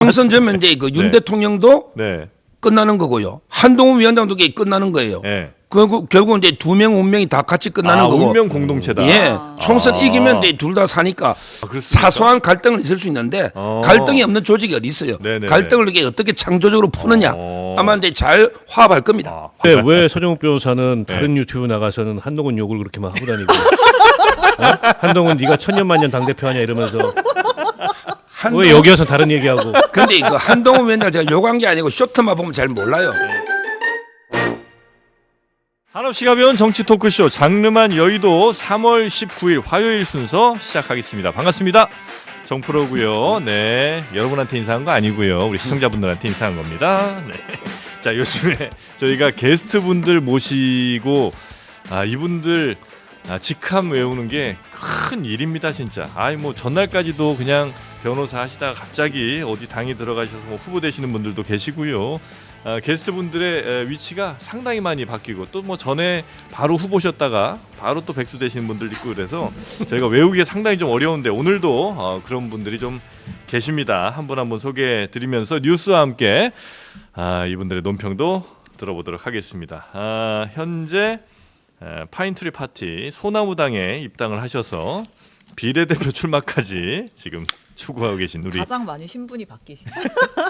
총선 전면 이제 그 윤 네. 대통령도 네. 끝나는 거고요. 한동훈 위원장도 이게 끝나는 거예요. 네. 결국 이제 두 명 운명이 다 같이 끝나는 거고. 운명 공동체다. 예, 총선 이기면 둘 다 사니까 그렇습니까? 사소한 갈등은 있을 수 있는데 갈등이 없는 조직이 어디 있어요? 네네네. 갈등을 이게 어떻게 창조적으로 푸느냐 아마 이제 잘 화합할 겁니다. 왜 서정욱 변호사는 다른 유튜브 나가서는 한동훈 욕을 그렇게 막 하고 다니고 한동훈 네가 천년만년 당대표 하냐 이러면서 왜 여기 와서 다른 얘기하고 근데 그 한동훈 위원장 제가 욕한 게 아니고 쇼트만 보면 잘 몰라요. 한없이가 배운 정치 토크쇼 장르만 여의도 3월 19일 화요일 순서 시작하겠습니다. 반갑습니다. 정프로고요. 네, 여러분한테 인사한 거 아니고요. 우리 시청자분들한테 인사한 겁니다. 네. 자, 요즘에 저희가 게스트분들 모시고 이분들 직함 외우는 게 큰 일입니다, 진짜. 뭐 전날까지도 그냥 변호사 하시다가 갑자기 어디 당이 들어가셔서 뭐 후보 되시는 분들도 계시고요. 게스트분들의 위치가 상당히 많이 바뀌고 또 뭐 전에 바로 후보셨다가 바로 또 백수 되시는 분들 있고 그래서 저희가 외우기가 상당히 좀 어려운데 오늘도 그런 분들이 좀 계십니다. 한 분 한 분 소개해 드리면서 뉴스와 함께 이분들의 논평도 들어보도록 하겠습니다. 현재 파인트리 파티 소나무당에 입당을 하셔서 비례대표 출마까지 지금 추구하고 계신 우리 가장 많이 신분이 바뀌신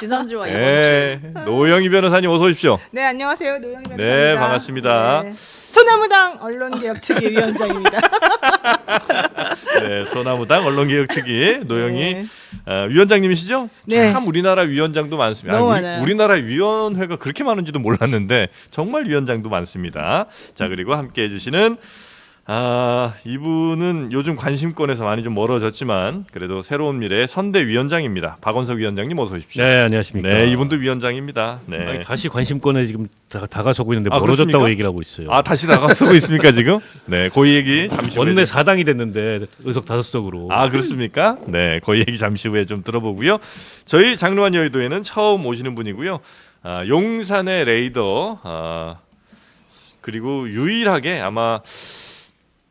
지난주와 이번 주. 노영희 변호사님 어서 오십시오. 네, 안녕하세요. 노영희 변호사입니다. 네, 반갑습니다. 네. 소나무당 언론개혁특위 위원장입니다. 네, 소나무당 언론개혁특위 노영희 네. 위원장님이시죠? 네. 참 우리나라 위원장도 많습니다. 너무 많아요. 우리나라 위원회가 그렇게 많은지도 몰랐는데 정말 위원장도 많습니다. 자, 그리고 함께 해주시는 이분은 요즘 관심권에서 많이 좀 멀어졌지만 그래도 새로운 미래의 선대위원장입니다. 박원석 위원장님 어서 오십시오. 네 안녕하십니까. 네, 이분도 위원장입니다. 네. 아니, 다시 관심권에 지금 다가서고 있는데 그렇습니까? 멀어졌다고 얘기를 하고 있어요. 다시 나가서고 있습니까 지금? 네, 그 얘기 잠시 후에 원내 4당이 됐는데 의석 5석으로. 그렇습니까? 네, 그 얘기 잠시 후에 좀 들어보고요. 저희 장르만 여의도에는 처음 오시는 분이고요. 용산의 레이더 그리고 유일하게 아마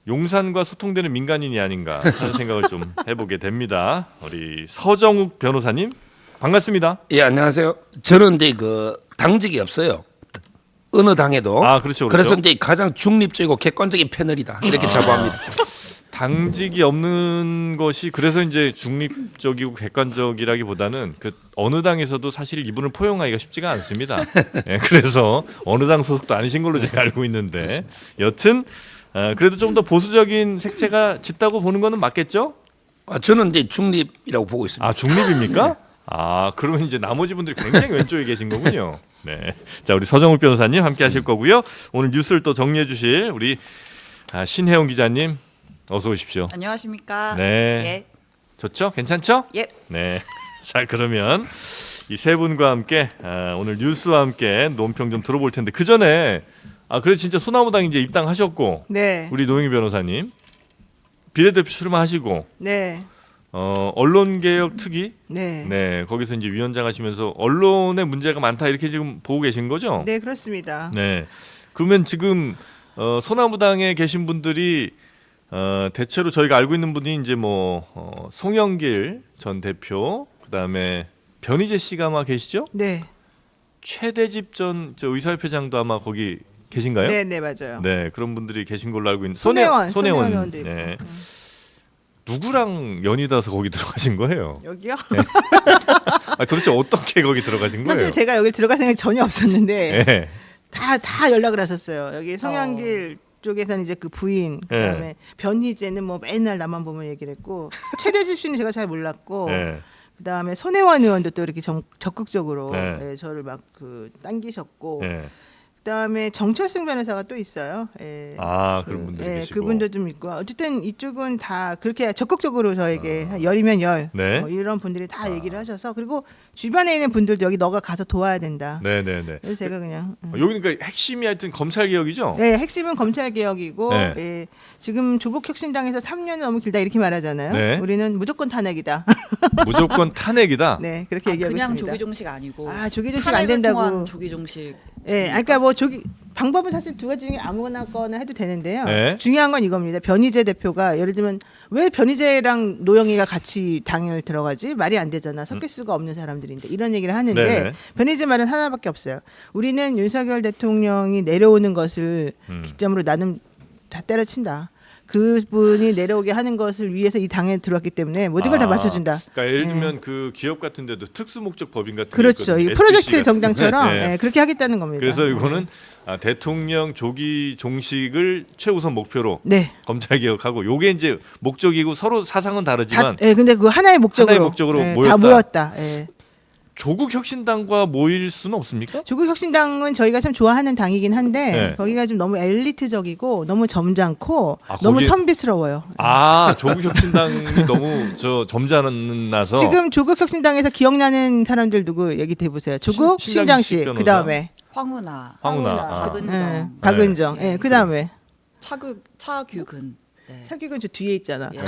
용산과 소통되는 민간인이 아닌가 하는 생각을 좀 해보게 됩니다. 우리 서정욱 변호사님 반갑습니다. 예, 안녕하세요. 저는 이제 그 당직이 없어요. 어느 당에도. 그렇죠. 그래서 이제 가장 중립적이고 객관적인 패널이다. 이렇게 자부합니다. 당직이 없는 것이 그래서 이제 중립적이고 객관적이라기보다는 그 어느 당에서도 사실 이분을 포용하기가 쉽지가 않습니다. 네, 그래서 어느 당 소속도 아니신 걸로 제가 알고 있는데 여튼 그래도 좀 더 보수적인 색채가 짙다고 보는 거는 맞겠죠? 저는 이제 중립이라고 보고 있습니다. 중립입니까? 그러면 이제 나머지 분들이 굉장히 왼쪽에 계신 거군요. 네, 자 우리 서정욱 변호사님 함께 하실 거고요. 오늘 뉴스를 또 정리해 주실 우리 신혜영 기자님 어서 오십시오. 안녕하십니까? 네. 예. 좋죠? 괜찮죠? 예. 네. 자 그러면 이 세 분과 함께 오늘 뉴스와 함께 논평 좀 들어볼 텐데 그 전에 그래 진짜 소나무당 이제 입당하셨고 네. 우리 노영희 변호사님 비례대표 출마하시고 네. 언론개혁특위 네. 네 거기서 이제 위원장 하시면서 언론에 문제가 많다 이렇게 지금 보고 계신 거죠? 네, 그렇습니다. 네. 그러면 지금 소나무당에 계신 분들이 대체로 저희가 알고 있는 분이 이제 뭐 송영길 전 대표 그다음에 변희재 씨가 아마 계시죠? 네. 최대집 전 의사협회장도 아마 거기 계신가요? 네, 네, 맞아요. 네, 그런 분들이 계신 걸로 알고 있는데 손혜원 손혜원 의원도 네. 있고. 누구랑 연이 닿아서 거기 들어가신 거예요? 여기요? 도대체 어떻게 거기 들어가신 거예요? 사실 제가 여기 들어갈 생각이 전혀 없었는데 네. 다 연락을 하셨어요. 여기 송영길 쪽에서는 이제 그 부인 그다음에 네. 변희재는 뭐 맨날 나만 보면 얘기를 했고 최대집 씨는 제가 잘 몰랐고 네. 그다음에 손혜원 의원도 또 이렇게 적극적으로 네. 저를 막 당기셨고 네. 그다음에 정철승 변호사가 또 있어요. 예. 그런 분들이 계시고. 그분도 좀 있고 어쨌든 이쪽은 다 그렇게 적극적으로 저에게 열이면 열 네. 이런 분들이 다 얘기를 하셔서 그리고 주변에 있는 분들도 여기 너가 가서 도와야 된다. 네네네. 그래서 제가 그냥 여기 그러니까 핵심이 하여튼 검찰 개혁이죠? 네, 핵심은 검찰 개혁이고 네. 예, 지금 조국 혁신당에서 3년이 너무 길다 이렇게 말하잖아요. 네. 우리는 무조건 탄핵이다. 무조건 탄핵이다. 네, 그렇게 얘기하고 그냥 있습니다. 조기종식 아니고 조기종식 안 된다고. 통한 조기종식. 예, 그러니까 뭐 저기 방법은 사실 두 가지 중에 아무거나 거나 해도 되는데요. 네. 중요한 건 이겁니다. 변희재 대표가 예를 들면 왜 변희재랑 노영희가 같이 당을 들어가지? 말이 안 되잖아. 섞일 수가 없는 사람들인데 이런 얘기를 하는데 네네. 변희재 말은 하나밖에 없어요. 우리는 윤석열 대통령이 내려오는 것을 기점으로 나는 다 때려친다. 그분이 내려오게 하는 것을 위해서 이 당에 들어왔기 때문에 모든 걸 다 맞춰준다. 그러니까 예를 들면 그 기업 같은 데도 특수 목적 법인 같은 게 그렇죠. 이 있거든요. 프로젝트 SPC 같은 정당처럼 네. 예, 그렇게 하겠다는 겁니다. 그래서 이거는 대통령 조기 종식을 최우선 목표로 네. 검찰 개혁하고 요게 이제 목적이고 서로 사상은 다르지만 예, 근데 그 하나의 목적으로, 하나의 목적으로 예, 모였다. 다 모였다. 예. 조국 혁신당과 모일 수는 없습니까? 조국 혁신당은 저희가 참 좋아하는 당이긴 한데 네. 거기가 좀 너무 엘리트적이고 너무 점잖고 아, 너무 거기- 선비스러워요. 조국 혁신당이 너무 점잖나서 지금 조국 혁신당에서 기억나는 사람들 누구 얘기 해보세요. 조국, 신장식 신장식, 변호사. 그 다음에 황운하, 황운하. 박은정, 박은정, 네. 그 다음에 차규근. 네. 차기근 저 뒤에 있잖아. 예.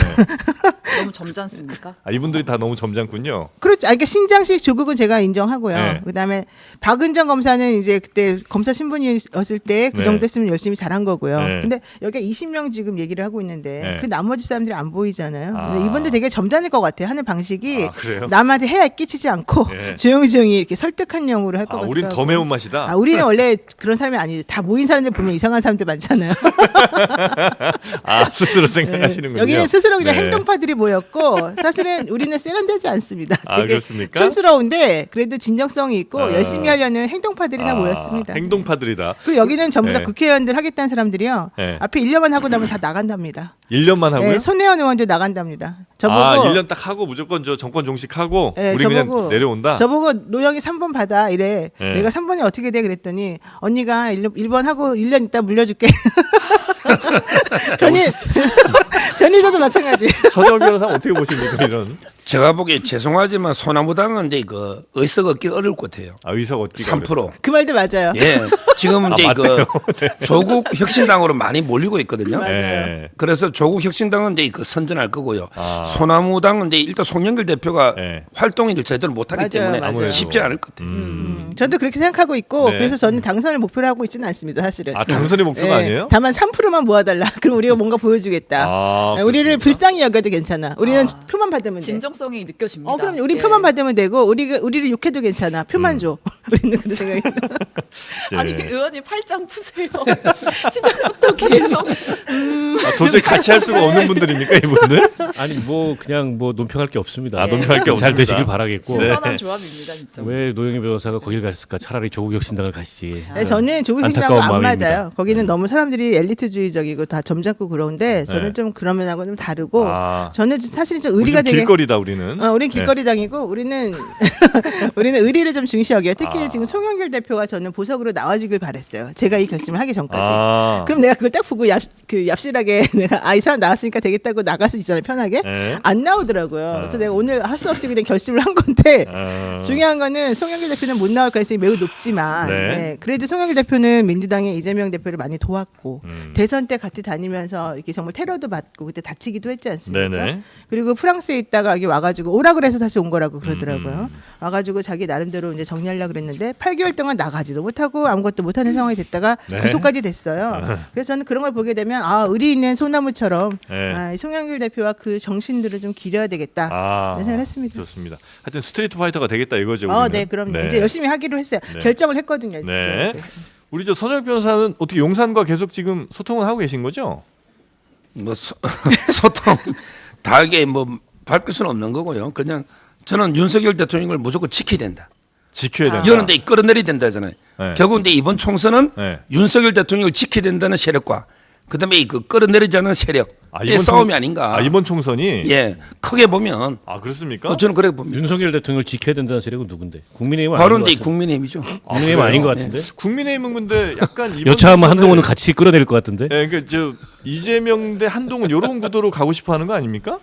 너무 점잖습니까? 이분들이 다 너무 점잖군요. 그렇죠. 그러니까 신장식 조국은 제가 인정하고요. 네. 그다음에 박은정 검사는 이제 그때 검사 신분이었을 때 그 네. 정도 했으면 열심히 잘한 거고요. 네. 근데 여기가 20명 지금 얘기를 하고 있는데 네. 그 나머지 사람들이 안 보이잖아요. 아. 근데 이분도 되게 점잖을 것 같아요. 하는 방식이 그래요? 남한테 해야 끼치지 않고 네. 조용히 이렇게 설득한 용으로 할 것 같아요. 우린 더 매운 맛이다. 우리는 원래 그런 사람이 아니에요. 다 모인 사람들 보면 이상한 사람들 많잖아요. 스스로 생각하시는군요. 여기는 스스로 그냥 네. 행동파들이 모였고 사실은 우리는 세련되지 않습니다. 되게 그렇습니까? 촌스러운데 그래도 진정성이 있고 아. 열심히 하려는 행동파들이 다 모였습니다. 행동파들이다. 그리고 여기는 전부 다 네. 국회의원들 하겠다는 사람들이요. 네. 앞에 1년만 하고 나면 다 나간답니다. 1년만 하고요? 네, 손혜원 의원도 나간답니다. 저보고 1년 딱 하고 무조건 저 정권 종식하고 네, 우리 그냥 내려온다. 저보고 노영이 3번 받아 이래. 네. 내가 3번이 어떻게 돼 그랬더니 언니가 1번 하고 1년 있다 물려줄게. 변희재도 마찬가지. 서정 변호사 어떻게 보십니까 이런? 제가 보기에 죄송하지만 소나무당은 이제 그 의석 얻기 어려울 것 같아요. 의석 얻기가 3%. 그 말도 맞아요. 예. 지금 이제 맞네요. 조국 혁신당으로 많이 몰리고 있거든요. 네. 그래서 조국 혁신당은 이제 그 선전할 거고요. 아. 소나무당은 이제 일단 송영길 대표가 네. 활동을 제대로 못하기 맞아요, 때문에 맞아요. 쉽지 않을 것 같아요. 저도 그렇게 생각하고 있고 네. 그래서 저는 당선을 목표로 하고 있지는 않습니다. 사실은. 당선이 목표가 예, 아니에요? 다만 3%만 모아달라. 그럼 우리가 뭔가 보여주겠다. 우리를 그렇습니까? 불쌍히 여겨도 괜찮아. 우리는 표만 받으면 돼. 진정성이 느껴집니다. 그럼 우리 예. 표만 받으면 되고 우리를 욕해도 괜찮아. 표만 줘. 우리는 그런 생각이. 네. 아니 의원님 팔짱 푸세요. 시작부터 계속 도저히 같이 할 수가 없는 분들입니까 이분들? 아니 뭐 그냥 뭐 논평할 게 없습니다. 논평할 게 잘 없습니다. 되시길 바라겠고 신선한 조합입니다 진짜. 왜 노영희 변호사가 거길 갔을까? 차라리 조국 혁신당을 가시지. 네, 저는 조국 혁신당과 안타까운 안 마음입니다. 맞아요. 거기는 너무 사람들이 엘리트주의적이고 다 점잖고 그러는데 저는 네. 좀 그런 면하고 좀 다르고 아. 저는 사실은 좀 우리 의리가 좀 되게 길거리다 우리는. 우리는 길거리당이고 우리는 우리는 의리를 좀 중시하게요. 특히 지금 송영길 대표가 저는 보석으로 나와주길 바랬어요. 제가 이 결심을 하기 전까지. 그럼 내가 그걸 딱 보고 얍실하게 내가 이 사람 나왔으니까 되겠다고 나갈 수 있잖아요. 편하게. 네. 안 나오더라고요. 그래서 내가 오늘 할 수 없이 그냥 결심을 한 건데 아. 중요한 거는 송영길 대표는 못 나올 가능성이 매우 높지만 네. 네, 그래도 송영길 대표는 민주당의 이재명 대표를 많이 도왔고 음. 대선 때 같이 다니면서 이렇게 정말 테러도 받고 그때 다치기도 했지 않습니까? 네네. 그리고 프랑스에 있다가 여기 와가지고 오라 그래서 사실 온 거라고 그러더라고요. 와가지고 자기 나름대로 이제 정리하려고 그랬는데 8개월 동안 나가지도 못하고 아무것도 못하는 상황이 됐다가 네. 구속까지 됐어요. 그래서 저는 그런 걸 보게 되면 의리 있는 소나무처럼 네. 송영길 대표와 그 정신들을 좀 기려야 되겠다. 이런 생각을 했습니다. 좋습니다. 하여튼 스트리트 파이터가 되겠다 이거죠. 우리는. 네, 그럼요. 네. 이제 열심히 하기로 했어요. 네. 결정을 했거든요. 네. 우리 저 서정 변호사는 어떻게 용산과 계속 지금 소통을 하고 계신 거죠? 뭐 소통 다하게 뭐 밝힐 수는 없는 거고요. 그냥 저는 윤석열 대통령을 무조건 지켜야 된다. 지켜야 된다. 이거는 이제 끌어내려야 된다잖아요. 네. 결국 이제 이번 총선은 네. 윤석열 대통령을 지켜야 된다는 세력과 그다음에 그 끌어내리자는 세력의 싸움이 아닌가. 이번 총선이 예, 크게 보면 그렇습니까? 저는 그래 봅니다. 윤석열 대통령을 지켜야 된다는 세력은 누군데? 국민의힘은 바로 아닌 것 이제 같은데. 국민의힘이죠. 국민의힘 그래요? 아닌 것 같은데. 국민의힘은 근데 약간 이번 여차하면 총선에- 한동훈은 같이 끌어내릴 것 같은데. 예, 그러니까 저 이재명 대 한동훈 이런 구도로 가고 싶어하는 거 아닙니까?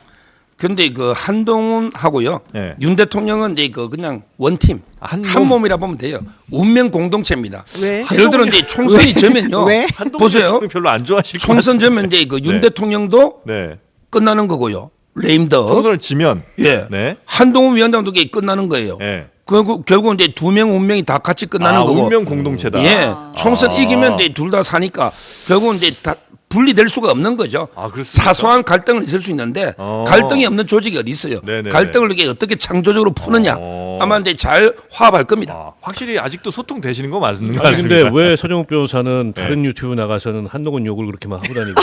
근데 그 한동훈하고요. 네. 윤 대통령은 이제 그 그냥 원팀 한 한 몸이라 보면 돼요. 운명 공동체입니다. 왜? 예를 들어 이제 총선이 저면요. 왜? 한동훈 보세요. 대통령 별로 안 좋아하실 것 총선 저면 이제 그 윤 네. 대통령도 네. 끝나는 거고요. 레임덕. 총선을 지면 예. 네. 한동훈 위원장도 이게 끝나는 거예요. 네. 결국 이제 두 명 운명이 다 같이 끝나는 거고. 운명 공동체다. 예, 총선 이기면 이제 둘 다 사니까 결국은 이제 다 분리될 수가 없는 거죠. 그렇습니까? 사소한 갈등은 있을 수 있는데 갈등이 없는 조직이 어디 있어요? 네네네. 갈등을 이게 어떻게 창조적으로 푸느냐 아마 이제 잘 화합할 겁니다. 확실히 아직도 소통되시는 거 맞는 거 아니 같습니다. 근데 왜 서정욱 변호사는 다른 유튜브 나가서는 한동훈 욕을 그렇게만 하고 다니고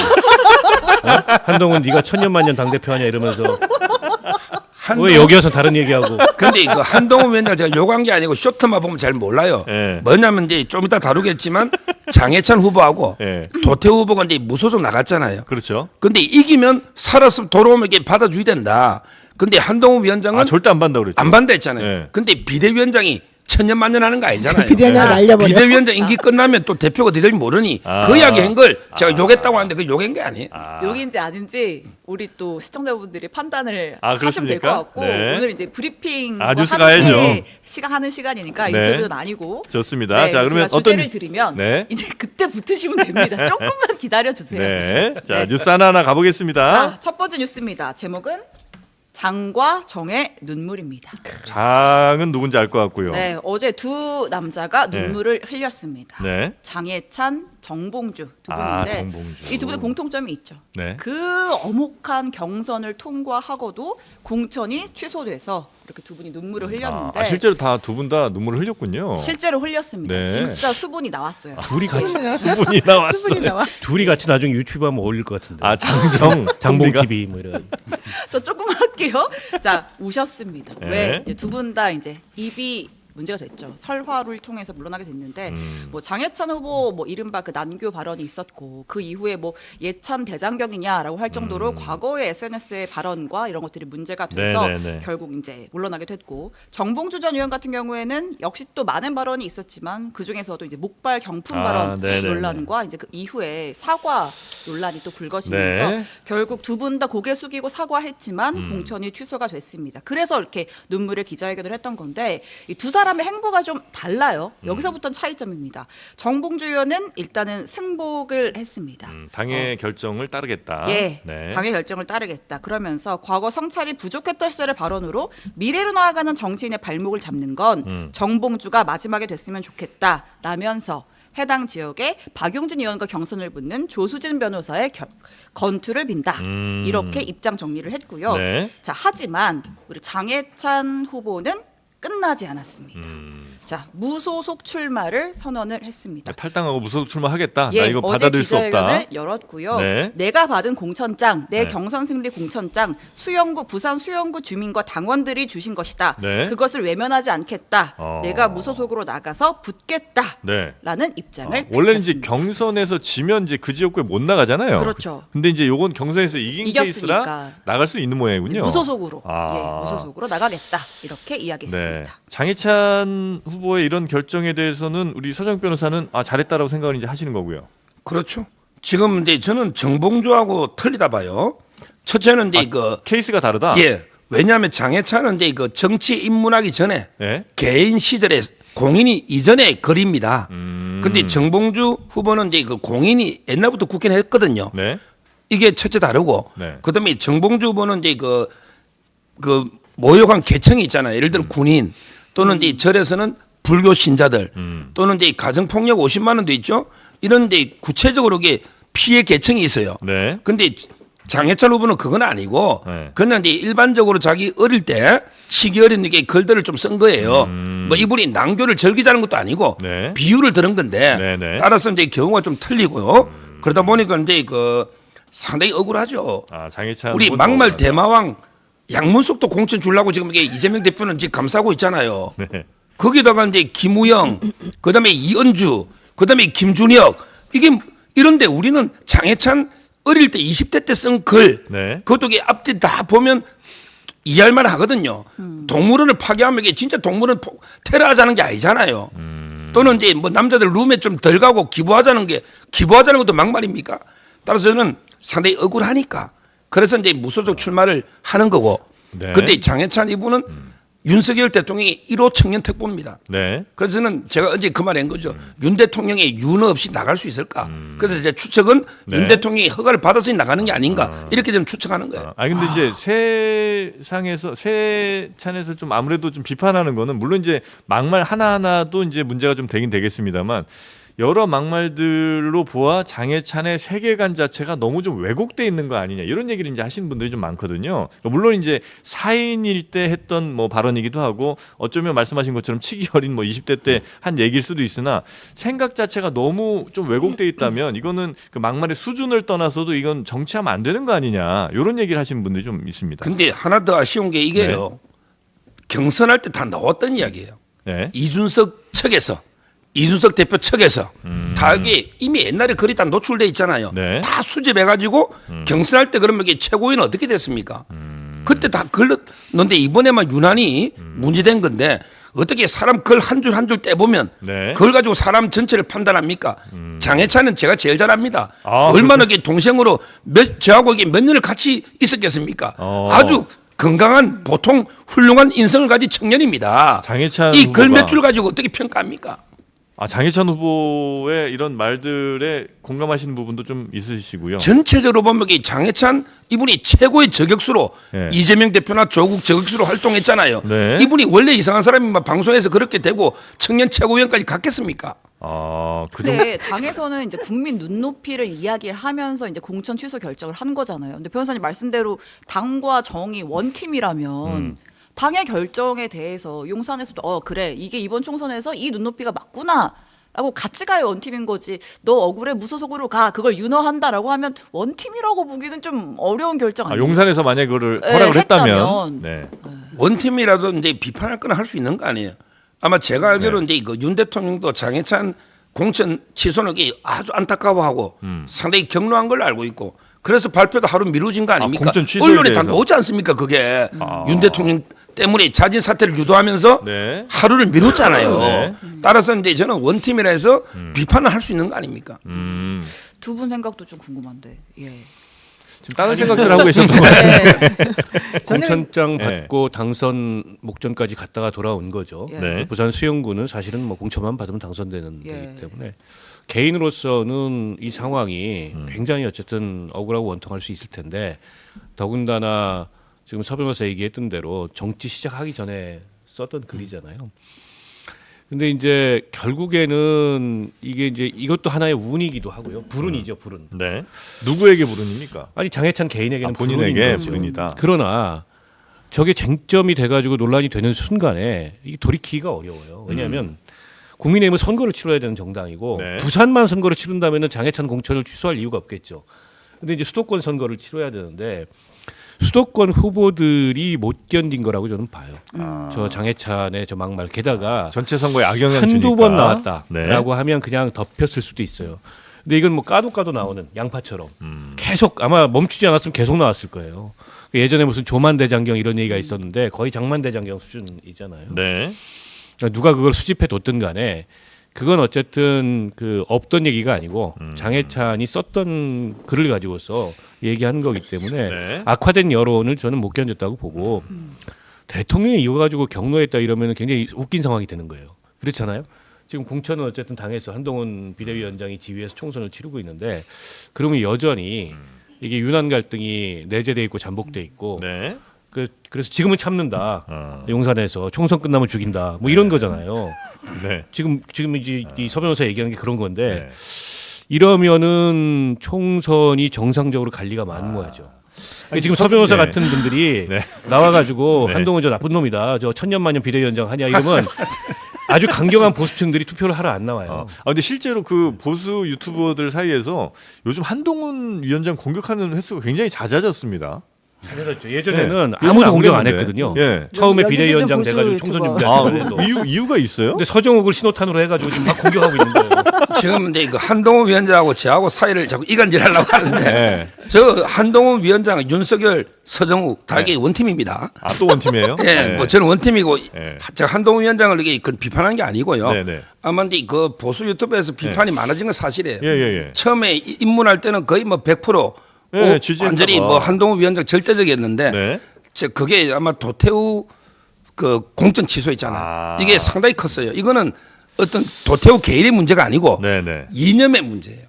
한동훈 네가 천년만년 당대표 하냐 이러면서 왜 여기 와서 다른 얘기하고 근데 이거 한동훈 위원장 제가 욕한 게 아니고 쇼트만 보면 잘 몰라요. 예. 뭐냐면 이제 좀 이따 다루겠지만 장해찬 후보하고 예. 도태우 후보가 이제 무소속 나갔잖아요. 그렇죠. 근데 이기면 살았으면 돌아오면 이게 받아줘야 된다. 근데 한동훈 위원장은 절대 안 반다 그랬죠. 안 반다 했잖아요. 예. 근데 비대위원장이 천년만년 하는 거 아니잖아요. 비대위원장을 날려버려. 비대위원장 임기 끝나면 또 대표가 어디 될지 모르니 그 이야기 한 걸 제가 욕했다고 하는데 그 욕한 게 아니에요. 욕인지 아닌지 우리 또 시청자분들이 판단을 아, 하시면 될 것 그렇습니까? 같고 네. 오늘 이제 브리핑 뉴스 가야죠. 시간 하는 시간이니까 네. 인터뷰는 아니고 좋습니다. 네, 자, 그러면 제가 주제를 드리면 네. 이제 그때 붙으시면 됩니다. 조금만 기다려 주세요. 네. 자, 네. 뉴스 하나하나 가보겠습니다. 자, 첫 번째 뉴스입니다. 제목은 장과 정의 눈물입니다. 장은 누군지 알 것 같고요. 네, 어제 두 남자가 네. 눈물을 흘렸습니다. 네. 장해찬, 정봉주 두 아, 분인데 정봉주. 이 두 분의 공통점이 있죠. 네. 그 엄혹한 경선을 통과하고도 공천이 취소돼서 이렇게 두 분이 눈물을 흘렸는데 실제로 다 두 분 다 눈물을 흘렸군요. 실제로 흘렸습니다. 네. 진짜 수분이 나왔어요. 둘이 같이 수분이 나왔어요. 수분이 나와. 둘이 같이 나중에 유튜브 하면 어울릴 것 같은데. 장정 장봉 콤비가? TV 뭐 이래. 저 조금 할게요. 자, 우셨습니다. 네. 왜 두 분 다 이제 입이 문제가 됐죠. 설화를 통해서 물러나게 됐는데 뭐 장해찬 후보 뭐 이른바 그 난교 발언이 있었고 그 이후에 뭐 예찬 대장경이냐라고 할 정도로 과거의 SNS의 발언과 이런 것들이 문제가 돼서 네네네. 결국 이제 물러나게 됐고 정봉주 전 의원 같은 경우에는 역시 또 많은 발언이 있었지만 그 중에서도 이제 목발 경품 발언 네네네. 논란과 이제 그 이후에 사과 논란이 또 불거지면서 네. 결국 두 분 다 고개 숙이고 사과했지만 공천이 취소가 됐습니다. 그래서 이렇게 눈물의 기자회견을 했던 건데 이 두 사람의 행보가 좀 달라요. 여기서부터는 차이점입니다. 정봉주 의원은 일단은 승복을 했습니다. 당의 결정을 따르겠다. 예, 네. 당의 결정을 따르겠다. 그러면서 과거 성찰이 부족했던 시절의 발언으로 미래로 나아가는 정치인의 발목을 잡는 건 정봉주가 마지막에 됐으면 좋겠다라면서 해당 지역에 박용진 의원과 경선을 붙는 조수진 변호사의 건투를 빈다. 이렇게 입장 정리를 했고요. 네. 자, 하지만 우리 장해찬 후보는 끝나지 않았습니다. 자, 무소속 출마를 선언을 했습니다. 탈당하고 무소속 출마하겠다. 예, 나 이거 어제 받아들일 수 없다. 기자회견을 열었고요. 네. 내가 받은 공천장, 내 네. 경선 승리 공천장, 수영구 부산 수영구 주민과 당원들이 주신 것이다. 네. 그것을 외면하지 않겠다. 내가 무소속으로 나가서 붙겠다. 네. 라는 입장을 원래 이제 밝혔습니다. 경선에서 지면 이제 그 지역구에 못 나가잖아요. 그렇죠. 근데 이제 요건 경선에서 이긴 이겼으니까. 케이스라 나갈 수 있는 모양이군요. 무소속으로 아. 예, 무소속으로 나가겠다. 이렇게 이야기했습니다. 네. 장해찬 후보의 이런 결정에 대해서는 우리 서정욱 변호사는 잘했다라고 생각을 이제 하시는 거고요. 그렇죠. 지금 이제 저는 정봉주하고 틀리다 봐요. 첫째는 이제 케이스가 다르다. 예. 왜냐하면 장해찬은 이제 정치 입문하기 전에 예? 개인 시절에 공인이 이전의 글입니다. 근데 정봉주 후보는 이제 공인이 옛날부터 국회에 했거든요. 네. 이게 첫째 다르고 네. 그다음에 정봉주 후보는 이제 그 모욕한 계층이 있잖아요. 예를 들어 군인 또는 이제 절에서는 불교 신자들 또는 이제 가정 폭력 50만 원도 있죠. 이런 데 구체적으로 이게 피해 계층이 있어요. 네. 근데 장해찬 후보는 그건 아니고 네. 그냥 이제 일반적으로 자기 어릴 때 치기 어린 게 글들을 좀 쓴 거예요. 뭐 이분이 난교를 즐기자는 것도 아니고 네. 비유를 들은 건데 네, 네. 따라서 이제 경우가 좀 틀리고요. 그러다 보니까 이제 상당히 억울하죠. 장해찬 우리 후보는 막말 억울하다. 대마왕 양문석도 공천 주려고 지금 이게 이재명 대표는 지금 감싸고 있잖아요. 네. 거기다가 이제 김우영, 그다음에 이은주, 그다음에 김준혁 이게 이런데 우리는 장해찬 어릴 때 20대 때 쓴 글, 네. 그것도 이게 앞뒤 다 보면 이해할만 하거든요. 동물원을 파괴하면 이게 진짜 동물원 테러하자는 게 아니잖아요. 또는 이제 뭐 남자들 룸에 좀 덜 가고 기부하자는 것도 막말입니까? 따라서 저는 상당히 억울하니까. 그래서 이제 무소속 출마를 하는 거고. 네. 근데 장해찬 이분은 윤석열 대통령이 1호 청년 특보입니다. 네. 그래서 저는 제가 어제 그 말한 거죠. 윤 대통령이 윤허 없이 나갈 수 있을까? 그래서 제 추측은 네. 윤 대통령이 허가를 받아서 나가는 게 아닌가 이렇게 좀 추측하는 거예요. 근데 이제 세찬에서 좀 아무래도 좀 비판하는 거는 물론 이제 막말 하나하나도 이제 문제가 좀 되긴 되겠습니다만 여러 막말들로 보아 장해찬의 세계관 자체가 너무 좀 왜곡돼 있는 거 아니냐 이런 얘기를 이제 하시는 분들이 좀 많거든요. 물론 이제 사인일 때 했던 뭐 발언이기도 하고 어쩌면 말씀하신 것처럼 치기 어린 뭐 20대 때 한 얘기일 수도 있으나 생각 자체가 너무 좀 왜곡돼 있다면 이거는 그 막말의 수준을 떠나서도 이건 정치하면 안 되는 거 아니냐 이런 얘기를 하시는 분들이 좀 있습니다. 근데 하나 더 아쉬운 게 이게요. 경선할 때 다 나왔던 이야기예요. 네. 이준석 측에서 이준석 대표 측에서 다 이게 이미 옛날에 글이 다 노출돼 있잖아요. 네. 다 수집해가지고 경선할 때 그러면 이게 최고위는 어떻게 됐습니까? 그때 다 글렀는데 이번에만 유난히 문제된 건데 어떻게 사람 글 한 줄 한 줄 떼보면 네. 그걸 가지고 사람 전체를 판단합니까? 장해찬은 제가 제일 잘 압니다. 아, 얼마나 이게 동생으로 저하고 이게 몇 년을 같이 있었겠습니까? 아주 건강한 보통 훌륭한 인성을 가진 청년입니다. 장해찬 이 글 후보가- 몇 줄 가지고 어떻게 평가합니까? 장해찬 후보의 이런 말들에 공감하시는 부분도 좀 있으시고요. 전체적으로 보면 이 장해찬 이분이 최고의 저격수로 네. 이재명 대표나 조국 저격수로 활동했잖아요. 네. 이분이 원래 이상한 사람이면 방송에서 그렇게 되고 청년 최고위원까지 갔겠습니까? 그 정도. 근데 당에서는 이제 국민 눈높이를 이야기하면서 이제 공천 취소 결정을 한 거잖아요. 근데 변호사님 말씀대로 당과 정이 원팀이라면 당의 결정에 대해서 용산에서도 그래 이게 이번 총선에서 이 눈높이가 맞구나라고 같이 가야 원팀인 거지. 너 억울해 무소속으로 가 그걸 윤허한다라고 하면 원팀이라고 보기는 좀 어려운 결정 아니에요? 용산에서 만약 그거를 네, 허락을 했다면, 했다면. 네. 원팀이라도 이제 비판할 거는 할 수 있는 거 아니에요. 아마 제가 알기로 이제 그 윤 대통령도 장해찬 공천 취소는 이게 아주 안타까워하고 상당히 격노한 걸로 알고 있고 그래서 발표도 하루 미루어진 거 아닙니까? 공천 취소에 언론에 다 대해서. 나오지 않습니까? 그게 윤 대통령 때문에 자진 사퇴를 유도하면서 네. 하루를 미뤘잖아요. 네. 따라서 이제 저는 원팀이라 해서 비판을 할 수 있는 거 아닙니까? 두 분 생각도 좀 궁금한데. 예. 지금 다른 생각들 하고 계셨던 것 같아요. 공천장 네. 받고 당선 목전까지 갔다가 돌아온 거죠. 예. 네. 부산 수영구는 사실은 뭐 공천만 받으면 당선되는 예. 데이기 때문에 개인으로서는 이 상황이 굉장히 어쨌든 억울하고 원통할 수 있을 텐데 더군다나 지금 서 변호사 얘기했던 대로 정치 시작하기 전에 썼던 글이잖아요. 근데 이제 결국에는 이게 이제 이것도 하나의 운이기도 하고요. 불운이죠, 불운. 네. 누구에게 물은입니까? 아니 장해찬 개인에게는 본인에게 불운인 거죠. 불운이다. 그러나 저게 쟁점이 돼가지고 논란이 되는 순간에 이게 돌이키기가 어려워요. 왜냐하면 국민의힘은 선거를 치러야 되는 정당이고 네. 부산만 선거를 치른다면은 장해찬 공천을 취소할 이유가 없겠죠. 근데 이제 수도권 선거를 치러야 되는데 수도권 후보들이 못 견딘 거라고 저는 봐요. 저 장해찬의 저 막말 게다가 전체 선거에 악영향 주니까. 한두 번 나왔다라고 네. 하면 그냥 덮였을 수도 있어요. 근데 이건 뭐 까도 나오는 양파처럼 계속 아마 멈추지 않았으면 계속 나왔을 거예요. 예전에 무슨 조만대장경 이런 얘기가 있었는데 거의 장만대장경 수준이잖아요. 네. 그러니까 누가 그걸 수집해 뒀든 간에 그건 어쨌든 그 없던 얘기가 아니고 장해찬이 썼던 글을 가지고서 얘기하는 거기 때문에 네. 악화된 여론을 저는 못 견뎠다고 보고 대통령이 이거 가지고 경로했다 이러면 굉장히 웃긴 상황이 되는 거예요. 그렇잖아요. 지금 공천은 어쨌든 당에서 한동훈 비대위원장이 지휘해서 총선을 치르고 있는데 그러면 여전히 이게 유난 갈등이 내재돼 있고 잠복돼 있고 네. 그래서 지금은 참는다. 용산에서 총선 끝나면 죽인다. 뭐 이런 거잖아요. 네. 지금 이제 이 서 변호사 얘기하는 게 그런 건데 네. 이러면은 총선이 정상적으로 갈 리가 만무하죠. 지금 서 변호사 네. 같은 분들이 네. 나와가지고 네. 한동훈 저 나쁜 놈이다. 저 천년만년 비대위원장 하냐 이러면 아주 강경한 보수층들이 투표를 하러 안 나와요. 근데 실제로 그 보수 유튜버들 사이에서 요즘 한동훈 위원장 공격하는 횟수가 굉장히 잦아졌습니다. 잘해졌죠. 예전에는 네. 아무도 안 공격 안 그랬는데. 했거든요. 예. 처음에 여기도 비대위원장 좀 돼가지고 보수 총선 유튜버. 준비할 때만 해도. 이유가 있어요? 근데 서정욱을 신호탄으로 해가지고 지금 막 공격하고 있는 거예요. 지금 이제 그 한동훈 위원장하고 저하고 사이를 자꾸 이간질하려고 하는데 네. 저 한동훈 위원장, 윤석열, 서정욱 다 이게 원팀입니다. 또 원팀이에요? 예, 뭐 저는 원팀이고 네. 제가 한동훈 위원장을 이게 그 비판한 게 아니고요. 네, 네. 아마 이제 그 보수 유튜브에서 비판이 많아진 건 사실이에요. 예. 처음에 입문할 때는 거의 뭐 100% 지지했다가. 완전히 뭐 한동훈 위원장 절대적이었는데 네. 그게 아마 도태우 그 공천 취소했잖아요. 아. 이게 상당히 컸어요. 이거는 어떤 도태우 개인의 문제가 아니고 네네. 이념의 문제예요.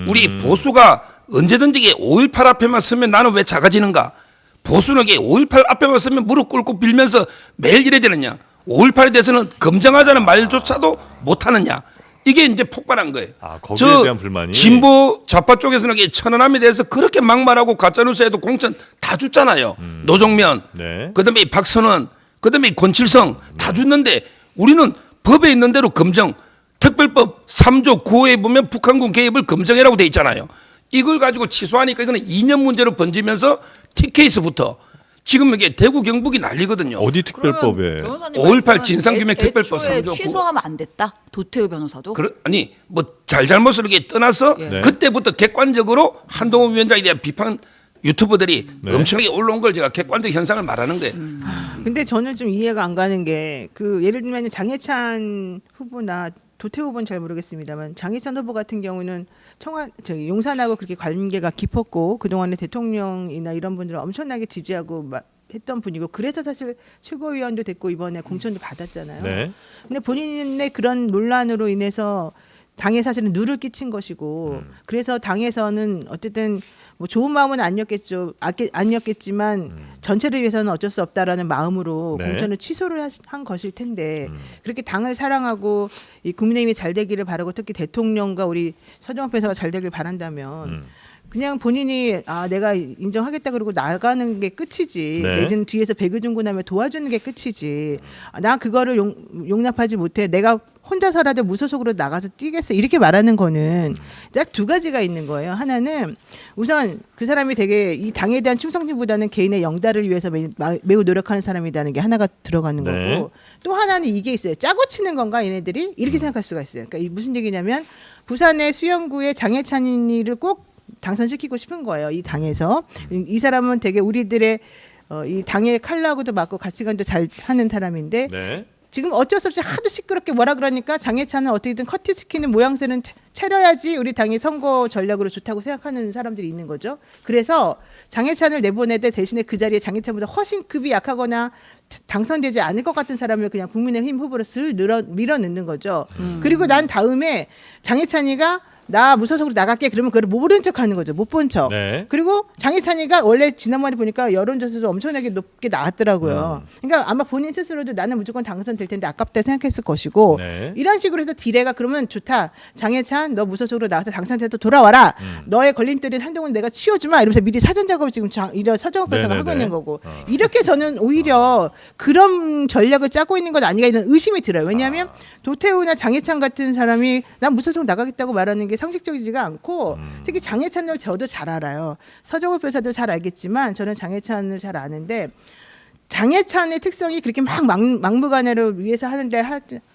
우리 보수가 언제든지 5.18 앞에만 서면 나는 왜 작아지는가? 보수는 5.18 앞에만 서면 무릎 꿇고 빌면서 매일 이래야 되느냐? 5.18에 대해서는 검증하자는 말조차도 못하느냐? 이게 이제 폭발한 거예요. 아, 거기에 대한 불만이? 진보 좌파 쪽에서는 천안함에 대해서 그렇게 막말하고 가짜뉴스에도 공천 다 줬잖아요. 노정면, 네. 그다음에 이 박선원, 그다음에 이 권칠성 다 줬는데 우리는 법에 있는 대로 검증, 특별법 3조 9호에 보면 북한군 개입을 검증해라고 돼 있잖아요. 이걸 가지고 취소하니까 이거는 이념 문제로 번지면서 T케이스부터 지금 이게 대구 경북이 난리거든요. 어디 특별법에? 그러면 변호사님 5.18 말씀은 진상규명 특별법 애초에 3조 취소하면 안 됐다. 도태우 변호사도. 아니 뭐 잘잘못을 이렇게 떠나서 네. 그때부터 객관적으로 한동훈 위원장에 대한 비판 유튜버들이 네. 엄청나게 올라온 걸 제가 객관적 현상을 말하는 거예요. 근데 저는 좀 이해가 안 가는 게 그 예를 들면 장해찬 후보나 도태우 후보는 잘 모르겠습니다만 장해찬 후보 같은 경우는 용산하고 그렇게 관계가 깊었고 그동안에 대통령이나 이런 분들을 엄청나게 지지하고 했던 분이고 그래서 사실 최고위원도 됐고 이번에 공천도 받았잖아요. 네. 근데 본인의 그런 논란으로 인해서 당에 사실은 누를 끼친 것이고 그래서 당에서는 어쨌든 뭐 좋은 마음은 아니었겠지만 전체를 위해서는 어쩔 수 없다라는 마음으로 네. 공천을 취소를 한 것일 텐데 그렇게 당을 사랑하고 이 국민의힘이 잘 되기를 바라고 특히 대통령과 우리 서정환 변호사가 잘 되길 바란다면 그냥 본인이 내가 인정하겠다 그러고 나가는 게 끝이지 네. 내지는 뒤에서 백의중군하며 도와주는 게 끝이지 나 그거를 용납하지 못해 내가 혼자서라도 무소속으로 나가서 뛰겠어 이렇게 말하는 거는 딱 두 가지가 있는 거예요. 하나는 우선 그 사람이 되게 이 당에 대한 충성심보다는 개인의 영달을 위해서 매우 노력하는 사람이라는 게 하나가 들어가는 네. 거고 또 하나는 이게 있어요. 짜고 치는 건가 얘네들이 이렇게 생각할 수가 있어요. 그러니까 무슨 얘기냐면 부산의 수영구의 장해찬이를 꼭 당선시키고 싶은 거예요. 이 당에서 이 사람은 되게 우리들의 이 당의 칼라하고도 맞고 가치관도 잘 하는 사람인데 네. 지금 어쩔 수 없이 하도 시끄럽게 뭐라 그러니까 장해찬은 어떻게든 커트시키는 모양새는 차려야지 우리 당이 선거 전략으로 좋다고 생각하는 사람들이 있는 거죠. 그래서 장해찬을 내보내되 대신에 그 자리에 장해찬보다 훨씬 급이 약하거나 당선되지 않을 것 같은 사람을 그냥 국민의힘 후보로 슬 밀어넣는 거죠. 그리고 난 다음에 장해찬이가 나 무소속으로 나갈게 그러면 그걸 모른 척하는 거죠. 못 본 척. 네. 그리고 장해찬이가 원래 지난번에 보니까 여론조사도 엄청나게 높게 나왔더라고요. 그러니까 아마 본인 스스로도 나는 무조건 당선될 텐데 아깝다 생각했을 것이고 네. 이런 식으로 해서 디레가 그러면 좋다. 장해찬 너 무소속으로 나가서 당선돼서 돌아와라. 너의 걸림돌인 한동훈 내가 치워주마 이러면서 미리 사전 작업을 지금 이런 서정욱 변호사가 하고 네네네. 있는 거고 이렇게 저는 오히려 그런 전략을 짜고 있는 것 아닌가 이런 의심이 들어요. 왜냐하면 도태우나 장해찬 같은 사람이 난 무소속 나가겠다고 말하는 게 상식적이지가 않고 특히 장해찬을 저도 잘 알아요. 서정욱 변호사도 잘 알겠지만 저는 장해찬을 잘 아는데 장해찬의 특성이 그렇게 막 막무가내로 위해서 하는데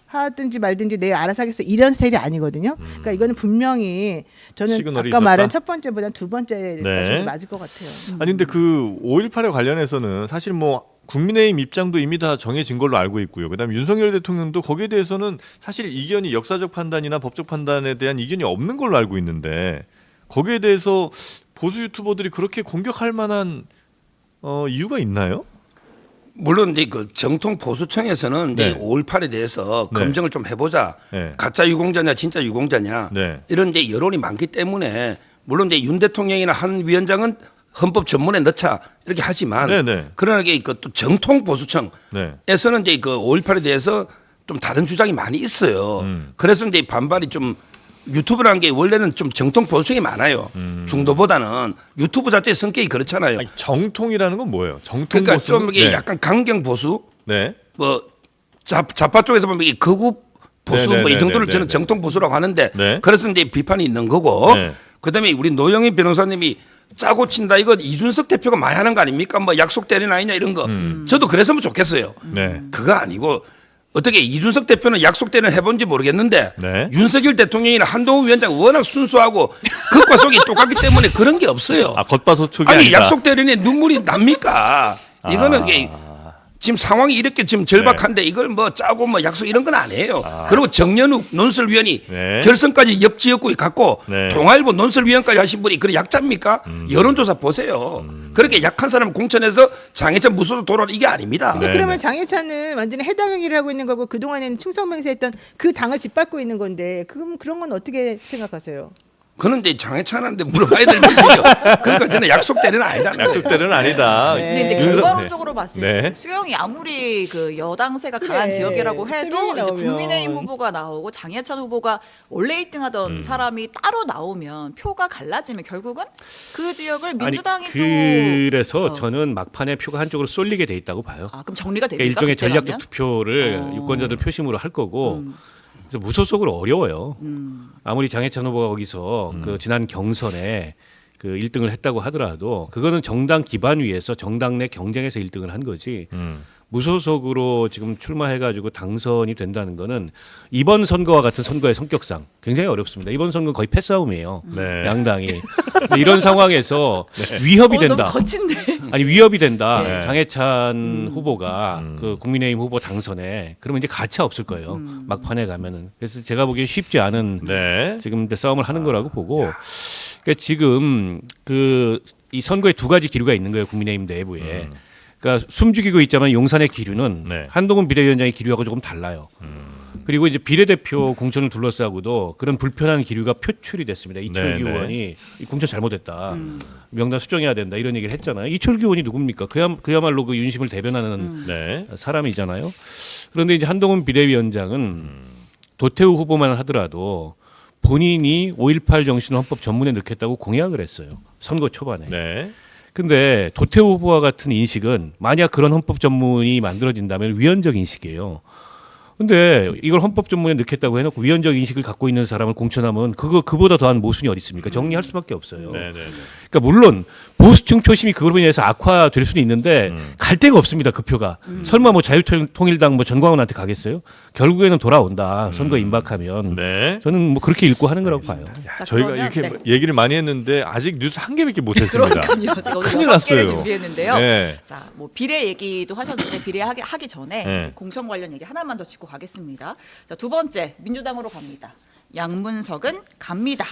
하든지 말든지 내가 알아서 하겠어 이런 스타일이 아니거든요. 그러니까 이거는 분명히 저는 시그널이 아까 말한 있었다? 첫 번째보다 두 번째가 네. 좀 맞을 것 같아요. 아니 근데 그 5.18에 관련해서는 사실 뭐 국민의힘 입장도 이미 다 정해진 걸로 알고 있고요. 그다음에 윤석열 대통령도 거기에 대해서는 사실 이견이 역사적 판단이나 법적 판단에 대한 이견이 없는 걸로 알고 있는데 거기에 대해서 보수 유튜버들이 그렇게 공격할 만한 이유가 있나요? 물론 이제 그 정통 보수청에서는 이제 네. 5.18에 대해서 네. 검증을 좀 해보자. 네. 가짜 유공자냐 진짜 유공자냐 네. 이런 이제 여론이 많기 때문에 물론 이제 윤 대통령이나 한 위원장은 헌법 전문에 넣자 이렇게 하지만 네네. 그러나 이게 또 정통 보수청에서는 네. 이제 그 5.18에 대해서 좀 다른 주장이 많이 있어요. 그래서 이제 반발이 좀 유튜브라는 게 원래는 좀 정통 보수청이 많아요. 중도보다는 유튜브 자체의 성격이 그렇잖아요. 아니, 정통이라는 건 뭐예요? 정통 그러니까 보수는? 좀 이게 네. 약간 강경 보수 네. 뭐 좌파 쪽에서 보면 이게 극우 보수 뭐 이 정도를 네네네네네. 저는 정통 보수라고 하는데 네. 그래서 이제 비판이 있는 거고 네. 그다음에 우리 노영희 변호사님이 짜고 친다 이거 이준석 대표가 많이 하는 거 아닙니까? 뭐 약속 때리는 아니냐 이런 거 저도 그랬으면 좋겠어요. 네. 그거 아니고 어떻게 이준석 대표는 약속 때는 해본지 모르겠는데 네. 윤석열 대통령이나 한동훈 위원장 워낙 순수하고 극과 속이 똑같기 때문에 그런 게 없어요. 아 겉바속촉이 아니 아니다. 약속 때리니 눈물이 납니까? 이거는 이게 지금 상황이 이렇게 지금 절박한데 이걸 뭐 짜고 뭐 약속 이런 건 아니에요. 그리고 정연욱 논설위원이 네. 결선까지 옆지역구에 갔고 네. 동아일보 논설위원까지 하신 분이 그래 약자입니까? 여론조사 보세요. 그렇게 약한 사람 공천해서 장해찬 무소속 돌아오는 이게 아닙니다. 근데 네, 그러면 네. 장해찬은 완전히 해당 행위를 하고 있는 거고 그동안에는 충성맹세했던 그 당을 짓밟고 있는 건데 그런 건 어떻게 생각하세요? 그는 이제 장해찬한테 물어봐야 될 문제죠. 그러니까 저는 약속대로는 아니라는 거예요. 약속대로는 아니다. 근데 이제 윤석- 결과론적으로 봤을 때 네. 수영이 아무리 그 여당세가 강한 그래. 지역이라고 세 해도 명이 이제 나오면. 국민의힘 후보가 나오고 장해찬 후보가 원래 1등하던 사람이 따로 나오면 표가 갈라지면 결국은 그 지역을 민주당이 아니, 그래서 또 저는 막판에 표가 한쪽으로 쏠리게 돼 있다고 봐요. 그럼 정리가 그러니까 됩니까? 일종의 그때 전략적 가면? 투표를 유권자들 표심으로 할 거고 그래서 무소속으로 어려워요. 아무리 장해찬 후보가 거기서 그 지난 경선에 그 1등을 했다고 하더라도 그거는 정당 기반 위에서 정당 내 경쟁에서 1등을 한 거지. 무소속으로 지금 출마해가지고 당선이 된다는 거는 이번 선거와 같은 선거의 성격상 굉장히 어렵습니다. 이번 선거는 거의 패싸움이에요. 네. 양당이. 근데 이런 상황에서 위협이 된다. 너무 거친데. 아니 위협이 된다. 네. 장해찬 후보가 그 국민의힘 후보 당선에 그러면 이제 가차 없을 거예요. 막판에 가면은. 그래서 제가 보기엔 쉽지 않은 네. 지금 이제 싸움을 하는 거라고 보고. 그러니까 지금 그 이 선거에 두 가지 기류가 있는 거예요. 국민의힘 내부에. 그러니까 숨죽이고 있지만 용산의 기류는 네. 한동훈 비대위원장의 기류하고 조금 달라요. 그리고 이제 비례대표 공천을 둘러싸고도 그런 불편한 기류가 표출이 됐습니다. 이철규 네, 네. 의원이 이 공천 잘못했다. 명단 수정해야 된다. 이런 얘기를 했잖아요. 이철규 의원이 누굽니까? 그야말로 그 윤심을 대변하는 네. 사람이잖아요. 그런데 이제 한동훈 비대위원장은 도태우 후보만 하더라도 본인이 5.18 정신을 헌법 전문에 넣겠다고 공약을 했어요. 선거 초반에. 네. 근데 도태우 후보와 같은 인식은 만약 그런 헌법 전문이 만들어진다면 위헌적 인식이에요. 근데 이걸 헌법 전문에 넣겠다고 해놓고 위헌적 인식을 갖고 있는 사람을 공천하면 그보다 더한 모순이 어디 있습니까? 정리할 수밖에 없어요. 네. 네. 그러니까 물론 보수층 표심이 그걸로 인해서 악화될 수는 있는데 갈 데가 없습니다. 그 표가. 설마 뭐 자유통일당 뭐 전광훈한테 가겠어요? 결국에는 돌아온다. 선거 임박하면. 네. 저는 뭐 그렇게 읽고 하는 거라고 봐요. 자, 저희가 그러면, 이렇게 네. 얘기를 많이 했는데 아직 뉴스 한 개밖에 못 했습니다. 그러니까요. 제가 오늘 큰일 6개를 났어요. 준비했는데요. 네. 자, 뭐 비례 얘기도 하셨는데 비례 하기 전에 네. 이제 공천 관련 얘기 하나만 더 짚고 가겠습니다. 자, 두 번째 민주당으로 갑니다. 양문석은 갑니다.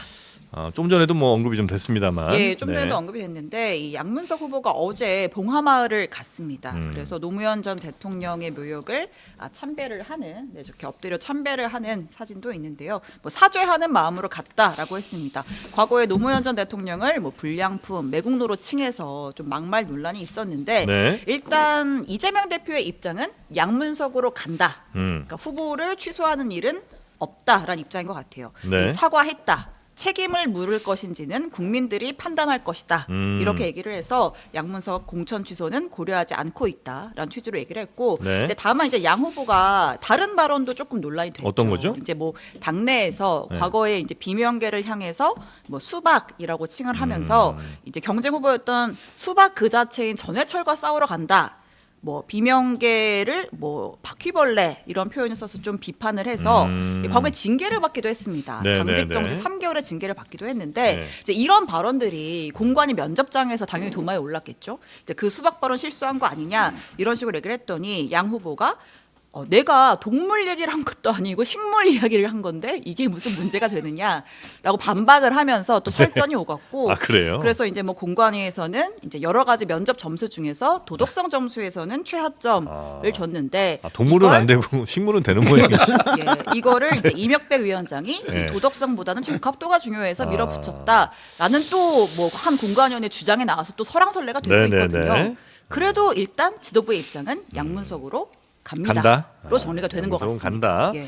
좀 전에도 뭐 언급이 좀 됐습니다만. 예, 좀 전에도 네. 언급이 됐는데 이 양문석 후보가 어제 봉하마을을 갔습니다. 그래서 노무현 전 대통령의 묘역을 참배를 하는, 네, 이렇게 엎드려 참배를 하는 사진도 있는데요. 뭐 사죄하는 마음으로 갔다라고 했습니다. 과거에 노무현 전 대통령을 뭐 불량품, 매국노로 칭해서 좀 막말 논란이 있었는데 네. 일단 이재명 대표의 입장은 양문석으로 간다. 음. 그러니까 후보를 취소하는 일은 없다라는 입장인 것 같아요. 네. 사과했다. 책임을 물을 것인지는 국민들이 판단할 것이다. 이렇게 얘기를 해서 양문석 공천 취소는 고려하지 않고 있다라는 취지로 얘기를 했고, 네. 근데 다만 이제 양 후보가 다른 발언도 조금 논란이 됐죠. 어떤 거죠? 이제 뭐 당내에서 네. 과거에 이제 비명계를 향해서 뭐 수박이라고 칭을 하면서 이제 경쟁 후보였던 수박 그 자체인 전해철과 싸우러 간다. 뭐 비명계를 뭐 바퀴벌레 이런 표현을 써서 좀 비판을 해서 과거에 징계를 받기도 했습니다. 네, 당직 네, 정지 네. 3개월의 징계를 받기도 했는데 네. 이제 이런 발언들이 공관위 면접장에서 당연히 도마에 올랐겠죠. 이제 그 수박 발언 실수한 거 아니냐 이런 식으로 얘기를 했더니 양 후보가 내가 동물 얘기를 한 것도 아니고 식물 이야기를 한 건데 이게 무슨 문제가 되느냐라고 반박을 하면서 또 설전이 오갔고, 아, 그래요? 그래서 이제 뭐 공관위에서는 이제 여러 가지 면접 점수 중에서 도덕성 점수에서는 최하점을 줬는데 동물은 이걸 안 되고 식물은 되는 모양이죠. 예, 이거를 이제 이명백 위원장이 네. 이 도덕성보다는 적합도가 중요해서 밀어붙였다라는 또 뭐 한 공관위원회 주장에 나와서 또 설왕설래가 되고 네, 네, 있거든요. 네. 그래도 일단 지도부의 입장은 양문석으로 간다? 갑니다.로 정리가 되는 것 양문석은 같습니다. 간다. 예.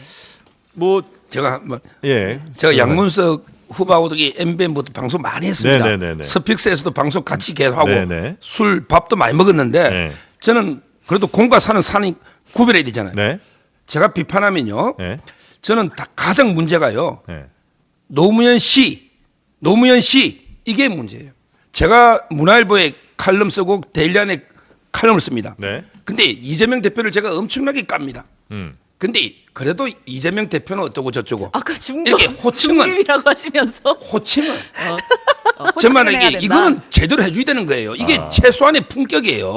뭐 제가 한번 예. 제가 양문석 후보하고도 MBN부터 방송 많이 했습니다. 네네네네. 스픽스에서도 방송 같이 계속하고 네네. 술 밥도 많이 먹었는데 네. 저는 그래도 공과 사는 산이 구별해야 되잖아요. 네. 제가 비판하면요. 네. 저는 가장 문제가요. 네. 노무현 씨 이게 문제예요. 제가 문화일보에 칼럼 쓰고 데일리안에 칼럼을 씁니다. 네. 근데 이재명 대표를 제가 엄청나게 깝니다. 근데 그래도 이재명 대표는 어떠고 저쩌고 아까 이렇게 호칭은 중립이라고 하시면서 호칭을 정말 호칭을 해야 이게 된다. 이거는 제대로 해줘야 되는 거예요. 이게 최소한의 품격이에요.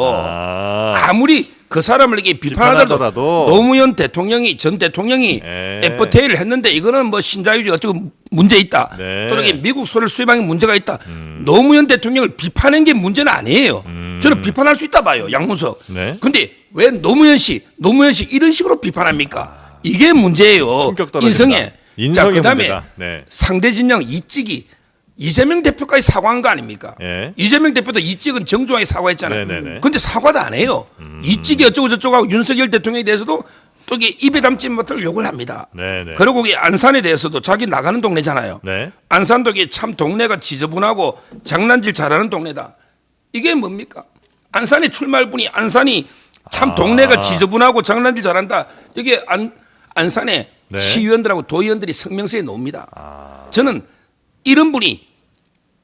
아무리 그 사람을 이렇게 비판하더라도 비판하더라도 노무현 대통령이 전 대통령이 네. FTA를 했는데 이거는 뭐 신자유주의 어쩌고 문제 있다. 네. 또는 이게 미국 소를 수입한 게 문제가 있다. 노무현 대통령을 비판한 게 문제는 아니에요. 저는 비판할 수 있다 봐요. 양문석. 네. 근데 왜 노무현 씨 이런 식으로 비판합니까? 이게 문제예요. 품격 떨어진다. 인성에. 인성의 그다음에 문제다. 네. 상대 진영 이찍이 이재명 대표까지 사과한 거 아닙니까? 예. 이재명 대표도 이찍은 정중하게 사과했잖아요. 네네네. 근데 사과도 안 해요. 이찍이 어쩌고 저쩌고 하고 윤석열 대통령에 대해서도 또 이게 입에 담지 못할 욕을 합니다. 네네. 그리고 이 안산에 대해서도 자기 나가는 동네잖아요. 네. 안산도 이게 참 동네가 지저분하고 장난질 잘하는 동네다. 이게 뭡니까? 안산의 출마분이 안산이 참 동네가 지저분하고 장난질 잘한다. 이게 안산의 네. 시의원들하고 도의원들이 성명서에 놓습니다. 저는 이런 분이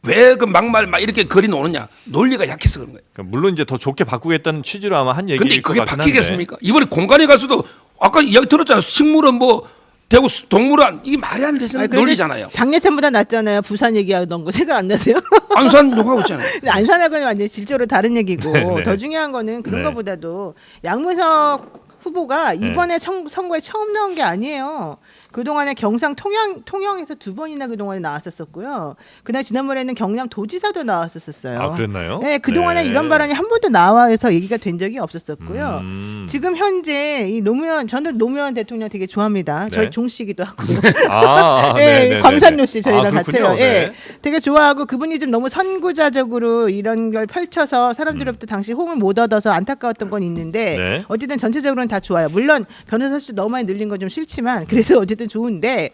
왜 그 막말 막 이렇게 거리 놓느냐? 논리가 약해서 그런 거예요. 그러니까 물론 이제 더 좋게 바꾸겠다는 취지로 아마 한 얘기일 근데 것 그게 같긴 바뀌겠습니까? 이번에 공간에 가서도 아까 이야기 들었잖아요. 식물원 뭐 대구 동물원 이게 말이 안 되는 아니, 그래도 논리잖아요. 장례찬보다 낫잖아요. 부산 얘기하던 거 생각 안 나세요? 안산 욕하고 있잖아요. 근데 안산하고는 완전 질적으로 다른 얘기고 네. 더 중요한 거는 그런 네. 것보다도 양문석 후보가 이번에 선거에 처음 나온 게 아니에요. 그동안에 경상 통영에서 2번이나 그동안에 나왔었었고요. 그날 지난번에는 경남 도지사도 나왔었어요. 아, 그랬나요? 네, 그동안에 네. 이런 발언이 한 번도 나와서 얘기가 된 적이 없었었고요. 음. 지금 현재 이 저는 노무현 대통령 되게 좋아합니다. 네. 저희 종씨기도 하고. 네, 네, 네, 광산로 네. 씨 저희랑 그렇군요. 같아요. 예, 네. 되게 좋아하고 그분이 좀 너무 선구자적으로 이런 걸 펼쳐서 사람들로부터 당시 호응을 못 얻어서 안타까웠던 건 있는데 네. 어쨌든 전체적으로는 다 좋아요. 물론 변호사 수 너무 많이 늘린 건 좀 싫지만 그래도 어쨌든 좋은데.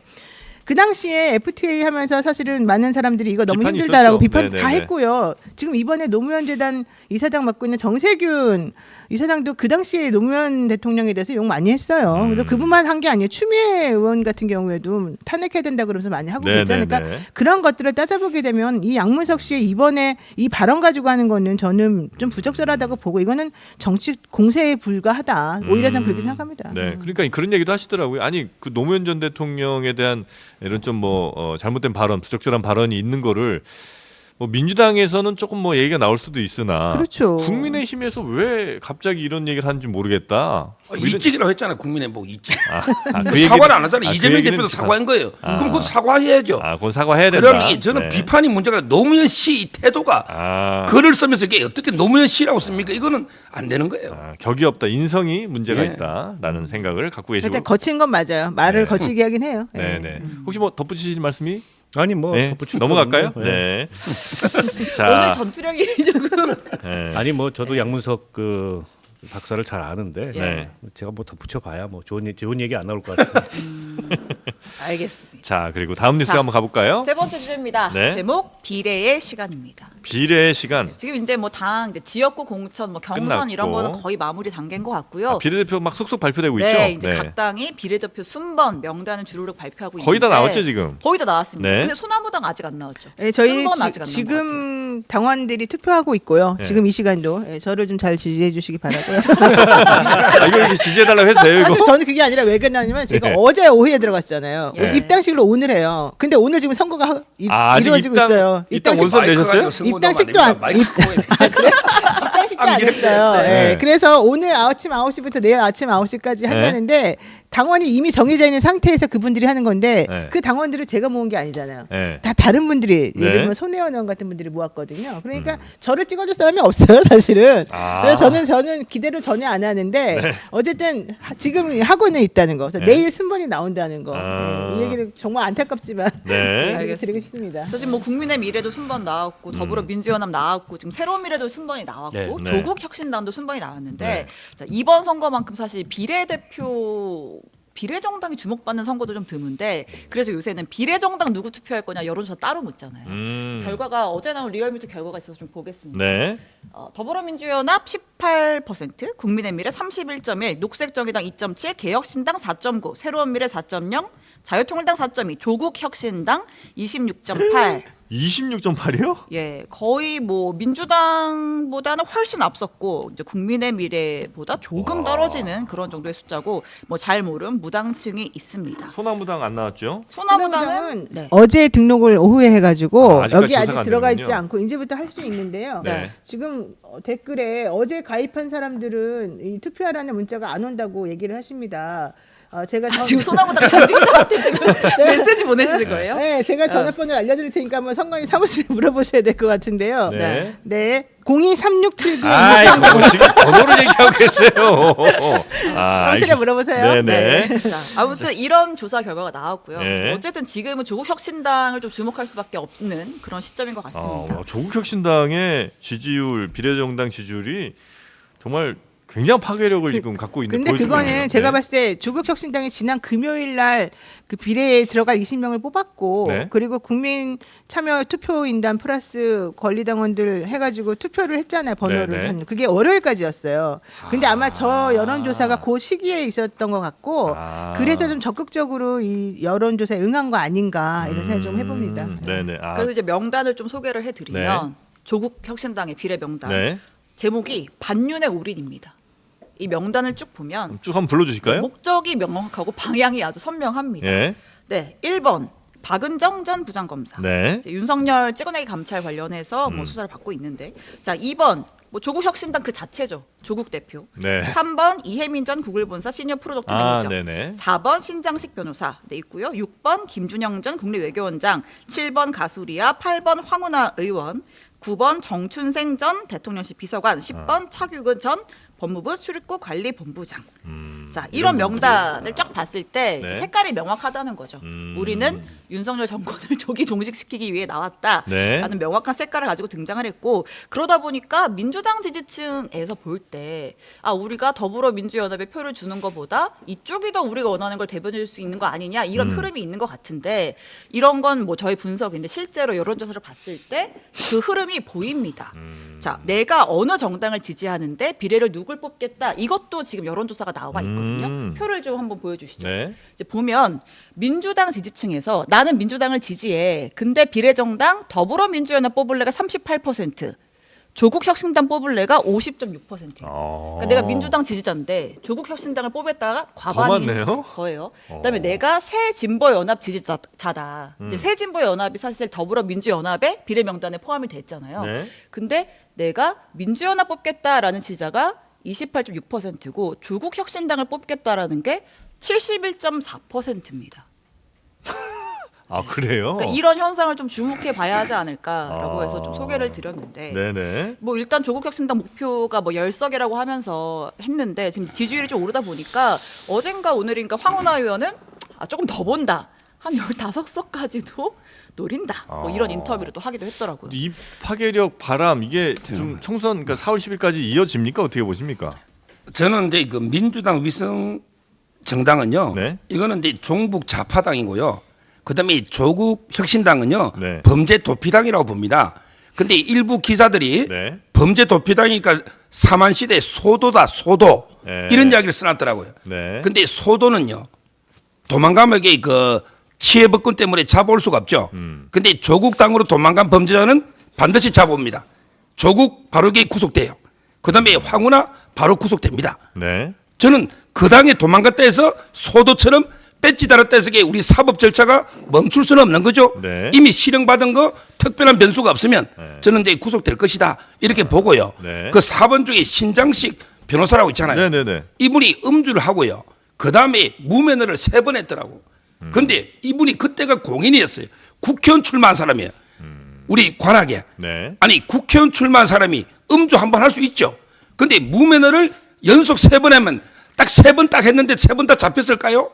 그 당시에 FTA 하면서 사실은 많은 사람들이 이거 너무 비판이 힘들다라고 있었죠. 비판 네네네. 다 했고요. 지금 이번에 노무현 재단 이사장 맡고 있는 정세균 이사장도 그 당시에 노무현 대통령에 대해서 욕 많이 했어요. 그래서 그분만 한 게 아니에요. 추미애 의원 같은 경우에도 탄핵해야 된다 그러면서 많이 하고 있잖아요. 그러니까 네네네. 그런 것들을 따져보게 되면 이 양문석 씨의 이번에 이 발언 가지고 하는 거는 저는 좀 부적절하다고 보고 이거는 정치 공세에 불과하다. 오히려 저는 그렇게 생각합니다. 네, 그러니까 그런 얘기도 하시더라고요. 아니 그 노무현 전 대통령에 대한 이런 좀 뭐 잘못된 발언, 부적절한 발언이 있는 거를 뭐 민주당에서는 조금 뭐 얘기가 나올 수도 있으나 그렇죠. 국민의힘에서 왜 갑자기 이런 얘기를 하는지 모르겠다. 뭐 이런- 이찍이라고 했잖아요. 국민의 뭐 이찍. 그 얘기는- 사과를 안 하잖아요. 그 이재명 얘기는 대표도 사과한 거예요. 그럼 그것도 사과해야죠. 그건 사과해야 된다. 그러면 이게 저는 네. 비판이 문제가 노무현 씨 태도가 글을 쓰면서 이게 어떻게 노무현 씨라고 씁니까? 이거는 안 되는 거예요. 격이 없다, 인성이 문제가 예. 있다라는 생각을 갖고 계시고. 일단 거친 건 맞아요. 말을 네. 거치게 하긴 해요. 네, 네. 혹시 뭐 덧붙이실 말씀이? 아니 뭐 네. 덧붙일 넘어갈까요? 거 없네요. 네. 오늘 자, 전투력이 조금 네. 아니 뭐 저도 양문석 그 박사를 잘 아는데 네. 제가 뭐 덧붙여 봐야 뭐 좋은 얘기 안 나올 것 같아요. 알겠습니다. 자, 그리고 다음 뉴스 자, 한번 가볼까요? 세 번째 주제입니다. 네. 제목 비례의 시간입니다. 비례 시간. 지금 이제 뭐 당 이제 지역구 공천 뭐 경선 이런 끝났고. 거는 거의 마무리 단계인 것 같고요. 비례대표 막 속속 발표되고 네, 있죠. 이제 각 당이 비례대표 순번 명단을 주르륵 발표하고 거의 다 있는데 나왔죠, 지금? 거의 다 나왔습니다. 네. 근데 소나무당 아직 안 나왔죠. 네, 저희 순번 아직 안 나온 것 같아요. 지금 당원들이 투표하고 있고요. 네. 지금 이 시간도 저를 좀 잘 지지해 주시기 바라고요. 이거 이렇게 지지해달라고 해도 돼요, 이거? 사실 저는 그게 아니라 왜 그러냐면 제가 네. 어제 오후에 들어갔잖아요. 예. 입당식을 오늘 해요. 근데 오늘 지금 선거가 아직 이루어지고 입당- 있어요. 입당 입당식 원서 내셨어요? 입당식도 안- 입당식도 안 했어요. 네. 예. 그래서 오늘 아침 9시부터 내일 아침 9시까지 한다는데 당원이 이미 정해져 있는 상태에서 그분들이 하는 건데 네. 그 당원들을 제가 모은 게 아니잖아요. 네. 다 다른 분들이 네. 예를 들면 손혜원 의원 같은 분들이 모았거든요. 그러니까 저를 찍어줄 사람이 없어요, 사실은. 그래서 저는 기대를 전혀 안 하는데 어쨌든 지금 하고는 있다는 거. 그래서 네. 내일 순번이 나온다는 거. 아. 이 얘기를 정말 안타깝지만 네. 얘기를 드리고 싶습니다. 저 지금 뭐 국민의 미래도 순번 나왔고 더불어민주연합 나왔고 지금 새로운 미래도 순번이 나왔고 네. 네. 조국혁신당도 순번이 나왔는데 네. 자, 이번 선거만큼 사실 비례정당이 주목받는 선거도 좀 드문데 그래서 요새는 비례정당 누구 투표할 거냐 여론조사 따로 묻잖아요. 결과가 어제 나온 리얼미터 결과가 있어서 좀 보겠습니다. 네. 더불어민주연합 18%, 국민의미래 31.1, 녹색정의당 2.7, 개혁신당 4.9, 새로운미래 4.0, 자유통일당 4.2, 조국혁신당 26.8. 26.8이요? 예, 거의 뭐 민주당보다는 훨씬 앞섰고 이제 국민의 미래보다 조금 떨어지는 그런 정도의 숫자고 뭐 잘 모름 무당층이 있습니다. 소나무당 안 나왔죠? 소나무당은 네. 어제 등록을 오후에 해가지고 아직까지 여기 아직 조사가 안 들어가 되는군요. 있지 않고 이제부터 할 수 있는데요. 네. 지금 댓글에 어제 가입한 사람들은 이 투표하라는 문자가 안 온다고 얘기를 하십니다. 제가 지금 소나무당 당직자한테 지금 메시지 보내시는 거예요? 네, 제가 전화번호를 알려드릴 테니까 한번 선관위 사무실에 물어보셔야 될 것 같은데요. 네. 네, 023679 아이고 지금 번호를 얘기하고 계세요. 사무실에 물어보세요. 네네. 자, 아무튼 이런 조사 결과가 나왔고요. 네. 어쨌든 지금은 조국혁신당을 좀 주목할 수밖에 없는 그런 시점인 것 같습니다. 조국혁신당의 지지율, 비례정당 지지율이 정말 굉장한 파괴력을 지금 갖고 있는. 근데 보여주고 그거는 있네요. 제가 네. 봤을 때 조국혁신당이 지난 금요일 날 그 비례에 들어갈 20명을 뽑았고 네. 그리고 국민 참여 투표인단 플러스 권리당원들 해가지고 투표를 했잖아요. 번호를. 네, 네. 그게 월요일까지였어요. 근데 아마 저 여론조사가 그 시기에 있었던 것 같고 그래서 좀 적극적으로 이 여론조사에 응한 거 아닌가 이런 생각 좀 해봅니다. 네네. 그래서 이제 명단을 좀 소개를 해드리면 네. 조국혁신당의 비례 명단 네. 제목이 반윤의 올인입니다. 이 명단을 쭉 보면 쭉 한번 불러주실까요? 목적이 명확하고 방향이 아주 선명합니다. 네. 네, 1번 박은정 전 부장검사. 네. 이제 윤석열 찍어내기 감찰 관련해서 뭐 수사를 받고 있는데, 자 2번 뭐 조국혁신당 그 자체죠. 조국 대표. 네. 3번 이혜민 전 구글 본사 시니어 프로덕트 매니저. 네네. 4번 신장식 변호사 네 있고요. 6번 김준영 전 국립외교원장, 7번 가수리아, 8번 황운하 의원, 9번 정춘생 전 대통령실 비서관, 10번 차규근 전 법무부 출입국 관리본부장. 자 이런 명단을 쫙 봤을 때 네. 이제 색깔이 명확하다는 거죠. 우리는 윤석열 정권을 조기 종식시키기 위해 나왔다라는 네. 명확한 색깔을 가지고 등장을 했고, 그러다 보니까 민주당 지지층에서 볼 때 우리가 더불어민주연합에 표를 주는 것보다 이쪽이 더 우리가 원하는 걸 대변해 줄 수 있는 거 아니냐 이런 흐름이 있는 것 같은데, 이런 건 뭐 저희 분석인데 실제로 여론조사를 봤을 때 그 흐름이 보입니다. 자, 내가 어느 정당을 지지하는데 비례를 누굴 뽑겠다, 이것도 지금 여론조사가 나와 있거든요. 표를 좀 한번 보여주시죠. 네. 이제 보면 민주당 지지층에서 나는 민주당을 지지해. 근데 비례정당 더불어민주연합 뽑을래가 38%, 조국혁신당 뽑을래가 50.6%예요. 그러니까 내가 민주당 지지자인데 조국혁신당을 뽑았다가 과반인 많네요. 거예요. 그다음에 내가 새진보연합 지지자다. 이제 새진보연합이 사실 더불어민주연합의 비례 명단에 포함이 됐잖아요. 네. 근데 내가 민주연합 뽑겠다라는 지지자가 28.6%고 조국혁신당을 뽑겠다라는 게 71.4%입니다. 아 그래요? 그러니까 이런 현상을 좀 주목해 봐야 하지 않을까라고 해서 좀 소개를 드렸는데, 네네. 뭐 일단 조국혁신당 목표가 뭐 10석이라고 하면서 했는데 지금 지지율이 좀 오르다 보니까 어젠가 오늘인가 황운하 의원은 조금 더 본다, 한 15석까지도 노린다, 뭐 이런 인터뷰를 또 하기도 했더라고요. 이 파괴력 바람 이게 좀 총선 그러니까 4월 10일까지 이어집니까? 어떻게 보십니까? 저는 이제 그 민주당 위성 정당은요. 네. 이거는 이제 종북 좌파당이고요. 그다음에 조국 혁신당은요. 네. 범죄 도피당이라고 봅니다. 근데 일부 기사들이 네. 범죄 도피당이니까 사만 시대 소도다 소도 네. 이런 이야기를 써놨더라고요. 네. 근데 소도는요. 도망가면 이게 그 치해법권 때문에 잡아올 수가 없죠. 근데 조국 당으로 도망간 범죄자는 반드시 잡아옵니다. 조국 바로 이게 구속돼요. 그다음에 황운하 바로 구속됩니다. 네. 저는 그 당에 도망갔다 해서 소도처럼 배지 달았다 해서 우리 사법 절차가 멈출 수는 없는 거죠. 네. 이미 실형받은 거 특별한 변수가 없으면 저는 이제 구속될 것이다 이렇게 보고요. 네. 그 4번 중에 신장식 변호사라고 있잖아요. 네네네. 이분이 음주를 하고요. 그 다음에 무면허를 3번 했더라고. 근데 이분이 그때가 공인이었어요. 국회의원 출마한 사람이에요. 우리 관악에. 네. 아니 국회의원 출마한 사람이 음주 한 번 할 수 있죠. 근데 무면허를 연속 3번 하면 딱 3번 딱 했는데 3번 다 잡혔을까요?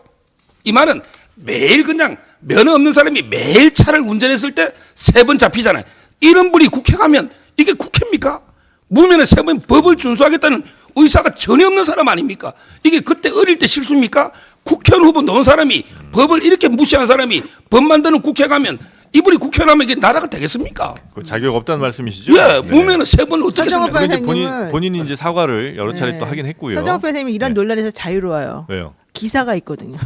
이 말은 매일 그냥 면허 없는 사람이 매일 차를 운전했을 때 3번 잡히잖아요. 이런 분이 국회 가면 이게 국회입니까? 무면허 3번 법을 준수하겠다는 의사가 전혀 없는 사람 아닙니까? 이게 그때 어릴 때 실수입니까? 국회의원 후보 넣은 사람이 법을 이렇게 무시한 사람이 법 만드는 국회 가면 이분이 국회의원 하면 이게 나라가 되겠습니까? 그 자격 없다는 말씀이시죠? 예, 무면허 3번 어떻게 서정호 씁니까? 이제 변호사님은 본인이 이제 사과를 여러 차례 또 하긴 했고요. 서정호 변호사님이 이런 네. 논란에서 자유로워요. 왜요? 기사가 있거든요.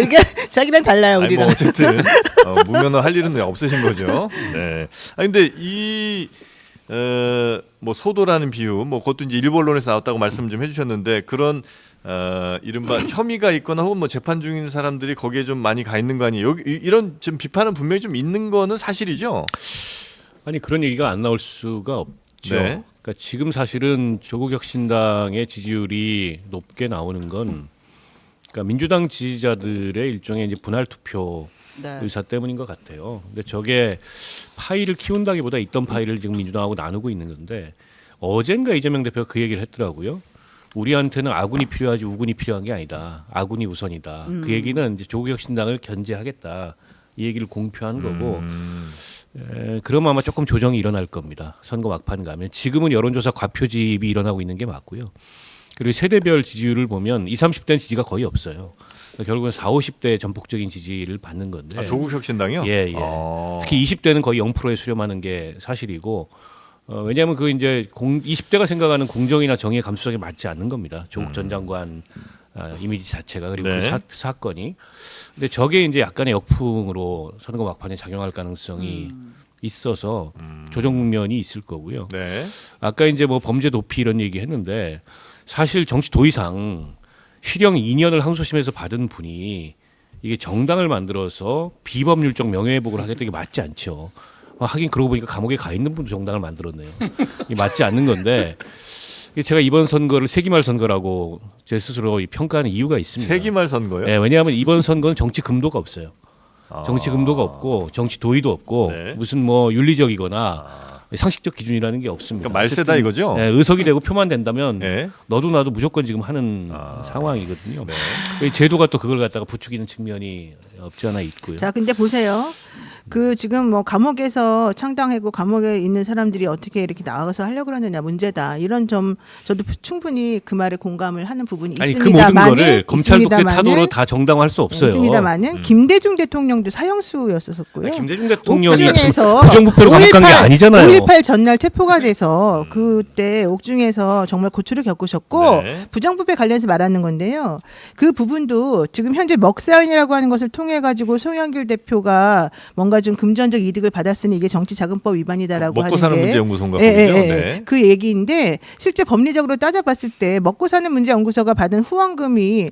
이게 자기랑 달라요 아니, 우리랑. 뭐 어쨌든 무면허 할 일은 없으신 거죠. 네. 아 근데 이 뭐 소도라는 비유, 뭐 그것도 이제 일부 언론에서 나왔다고 말씀 좀 해주셨는데 그런 이른바 혐의가 있거나 혹은 뭐 재판 중인 사람들이 거기에 좀 많이 가 있는 거 아니에요? 여기 이런 지금 비판은 분명히 좀 있는 거는 사실이죠. 아니 그런 얘기가 안 나올 수가 없죠. 네. 그러니까 지금 사실은 조국 혁신당의 지지율이 높게 나오는 건 그러니까 민주당 지지자들의 일종의 이제 분할 투표 네. 의사 때문인 것 같아요. 근데 저게 파이를 키운다기보다 있던 파이를 지금 민주당하고 나누고 있는 건데 어젠가 이재명 대표가 그 얘기를 했더라고요. 우리한테는 아군이 필요하지 우군이 필요한 게 아니다. 아군이 우선이다. 그 얘기는 이제 조국 혁신당을 견제하겠다. 이 얘기를 공표한 거고 그러면 아마 조금 조정이 일어날 겁니다. 선거 막판 가면 지금은 여론조사 과표집이 일어나고 있는 게 맞고요. 그리고 세대별 지지율을 보면 20, 30대는 지지가 거의 없어요. 그러니까 결국은 40, 50대 전폭적인 지지를 받는 건데. 아, 조국 혁신당이요? 예, 예. 특히 20대는 거의 0%에 수렴하는 게 사실이고 왜냐하면 그 이제 20대가 생각하는 공정이나 정의의 감수성에 맞지 않는 겁니다. 조국 전 장관 이미지 자체가 그리고 네. 그 사건이. 근데 저게 이제 약간의 역풍으로 선거 막판에 작용할 가능성이 있어서 조정 국면이 있을 거고요. 네. 아까 이제 뭐 범죄 도피 이런 얘기 했는데 사실 정치 도의상 실형 2년을 항소심에서 받은 분이 이게 정당을 만들어서 비법률적 명예회복을 하겠다는 게 맞지 않죠. 하긴 그러고 보니까 감옥에 가 있는 분도 정당을 만들었네요. 이게 맞지 않는 건데 제가 이번 선거를 세기말 선거라고 제 스스로 평가하는 이유가 있습니다. 세기말 선거요? 네, 왜냐하면 이번 선거는 정치 금도가 없어요. 정치 금도가 없고 정치 도의도 없고 네. 무슨 뭐 윤리적이거나 상식적 기준이라는 게 없습니다. 그러니까 말세다 어쨌든, 이거죠? 네, 의석이 되고 표만 된다면 네. 너도 나도 무조건 지금 하는 상황이거든요. 이 제도가 또 그걸 갖다가 부추기는 측면이 없지 않아 있고요. 자, 근데 보세요. 그 지금 뭐 감옥에서 창당하고 감옥에 있는 사람들이 어떻게 이렇게 나가서 하려고 그러느냐 문제다. 이런 점 저도 충분히 그 말에 공감을 하는 부분이 아니 그 모든 있습니다만은 거를 검찰 독재 타도로 다 정당화할 수 없어요. 있습니다만은 김대중 대통령도 사형수였었고요. 김대중 대통령이 옥중에서 부정부패로 감옥간 게 아니잖아요. 5.18 전날 체포가 돼서 그때 옥중에서 정말 고초를 겪으셨고 네. 부정부패 관련해서 말하는 건데요. 그 부분도 지금 현재 먹사연이라고 하는 것을 통해 가지고 송영길 대표가 뭔가 좀 금전적 이득을 받았으니 이게 정치자금법 위반이다라고 먹고 하는 사는 게 문제 연구소인가 예, 보죠. 예, 예. 네. 그 얘기인데 실제 법리적으로 따져봤을 때 먹고 사는 문제 연구소가 받은 후원금이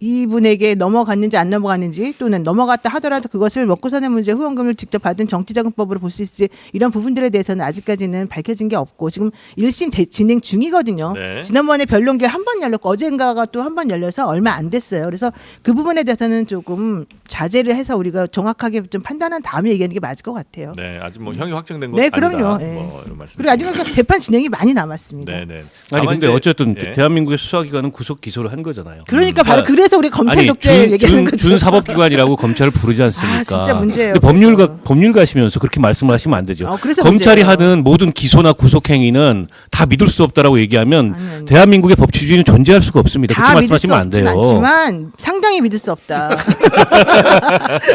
이분에게 넘어갔는지 안 넘어갔는지 또는 넘어갔다 하더라도 그것을 먹고 사는 문제 후원금을 직접 받은 정치자금법으로 볼 수 있을지 이런 부분들에 대해서는 아직까지는 밝혀진 게 없고 지금 1심 진행 중이거든요. 네. 지난번에 변론기 한 번 열렸고 어젠가가 또 한 번 열려서 얼마 안 됐어요. 그래서 그 부분에 대해서는 조금 자제를 해서 우리가 정확하게 좀 판단한 다음에 얘기하는 게 맞을 것 같아요. 네, 아직 뭐 형이 확정된 건 네, 아니다. 그럼요. 예. 뭐 이런 말씀. 그리고 아직은 재판 진행이 많이 남았습니다. 네, 네. 아니 다만 근데 이제- 어쨌든 예. 대한민국의 수사기관은 구속 기소를 한 거잖아요. 그러니까 바로 그러니까 그래서 우리 검찰 아니, 독재 얘기하는 거죠. 준 사법기관이라고 검찰을 부르지 않습니까? 아, 진짜 문제예요, 근데 그래서. 법률가시면서 그렇게 말씀을 하시면 안 되죠. 그래서 검찰이 문제예요. 하는 모든 기소나 구속 행위는 다 믿을 수 없다라고 얘기하면 아니. 대한민국의 법치주의는 존재할 수가 없습니다. 다 그렇게 믿을 수 말씀하시면 안 없진 돼요. 않지만 상당히 믿을 수 없다.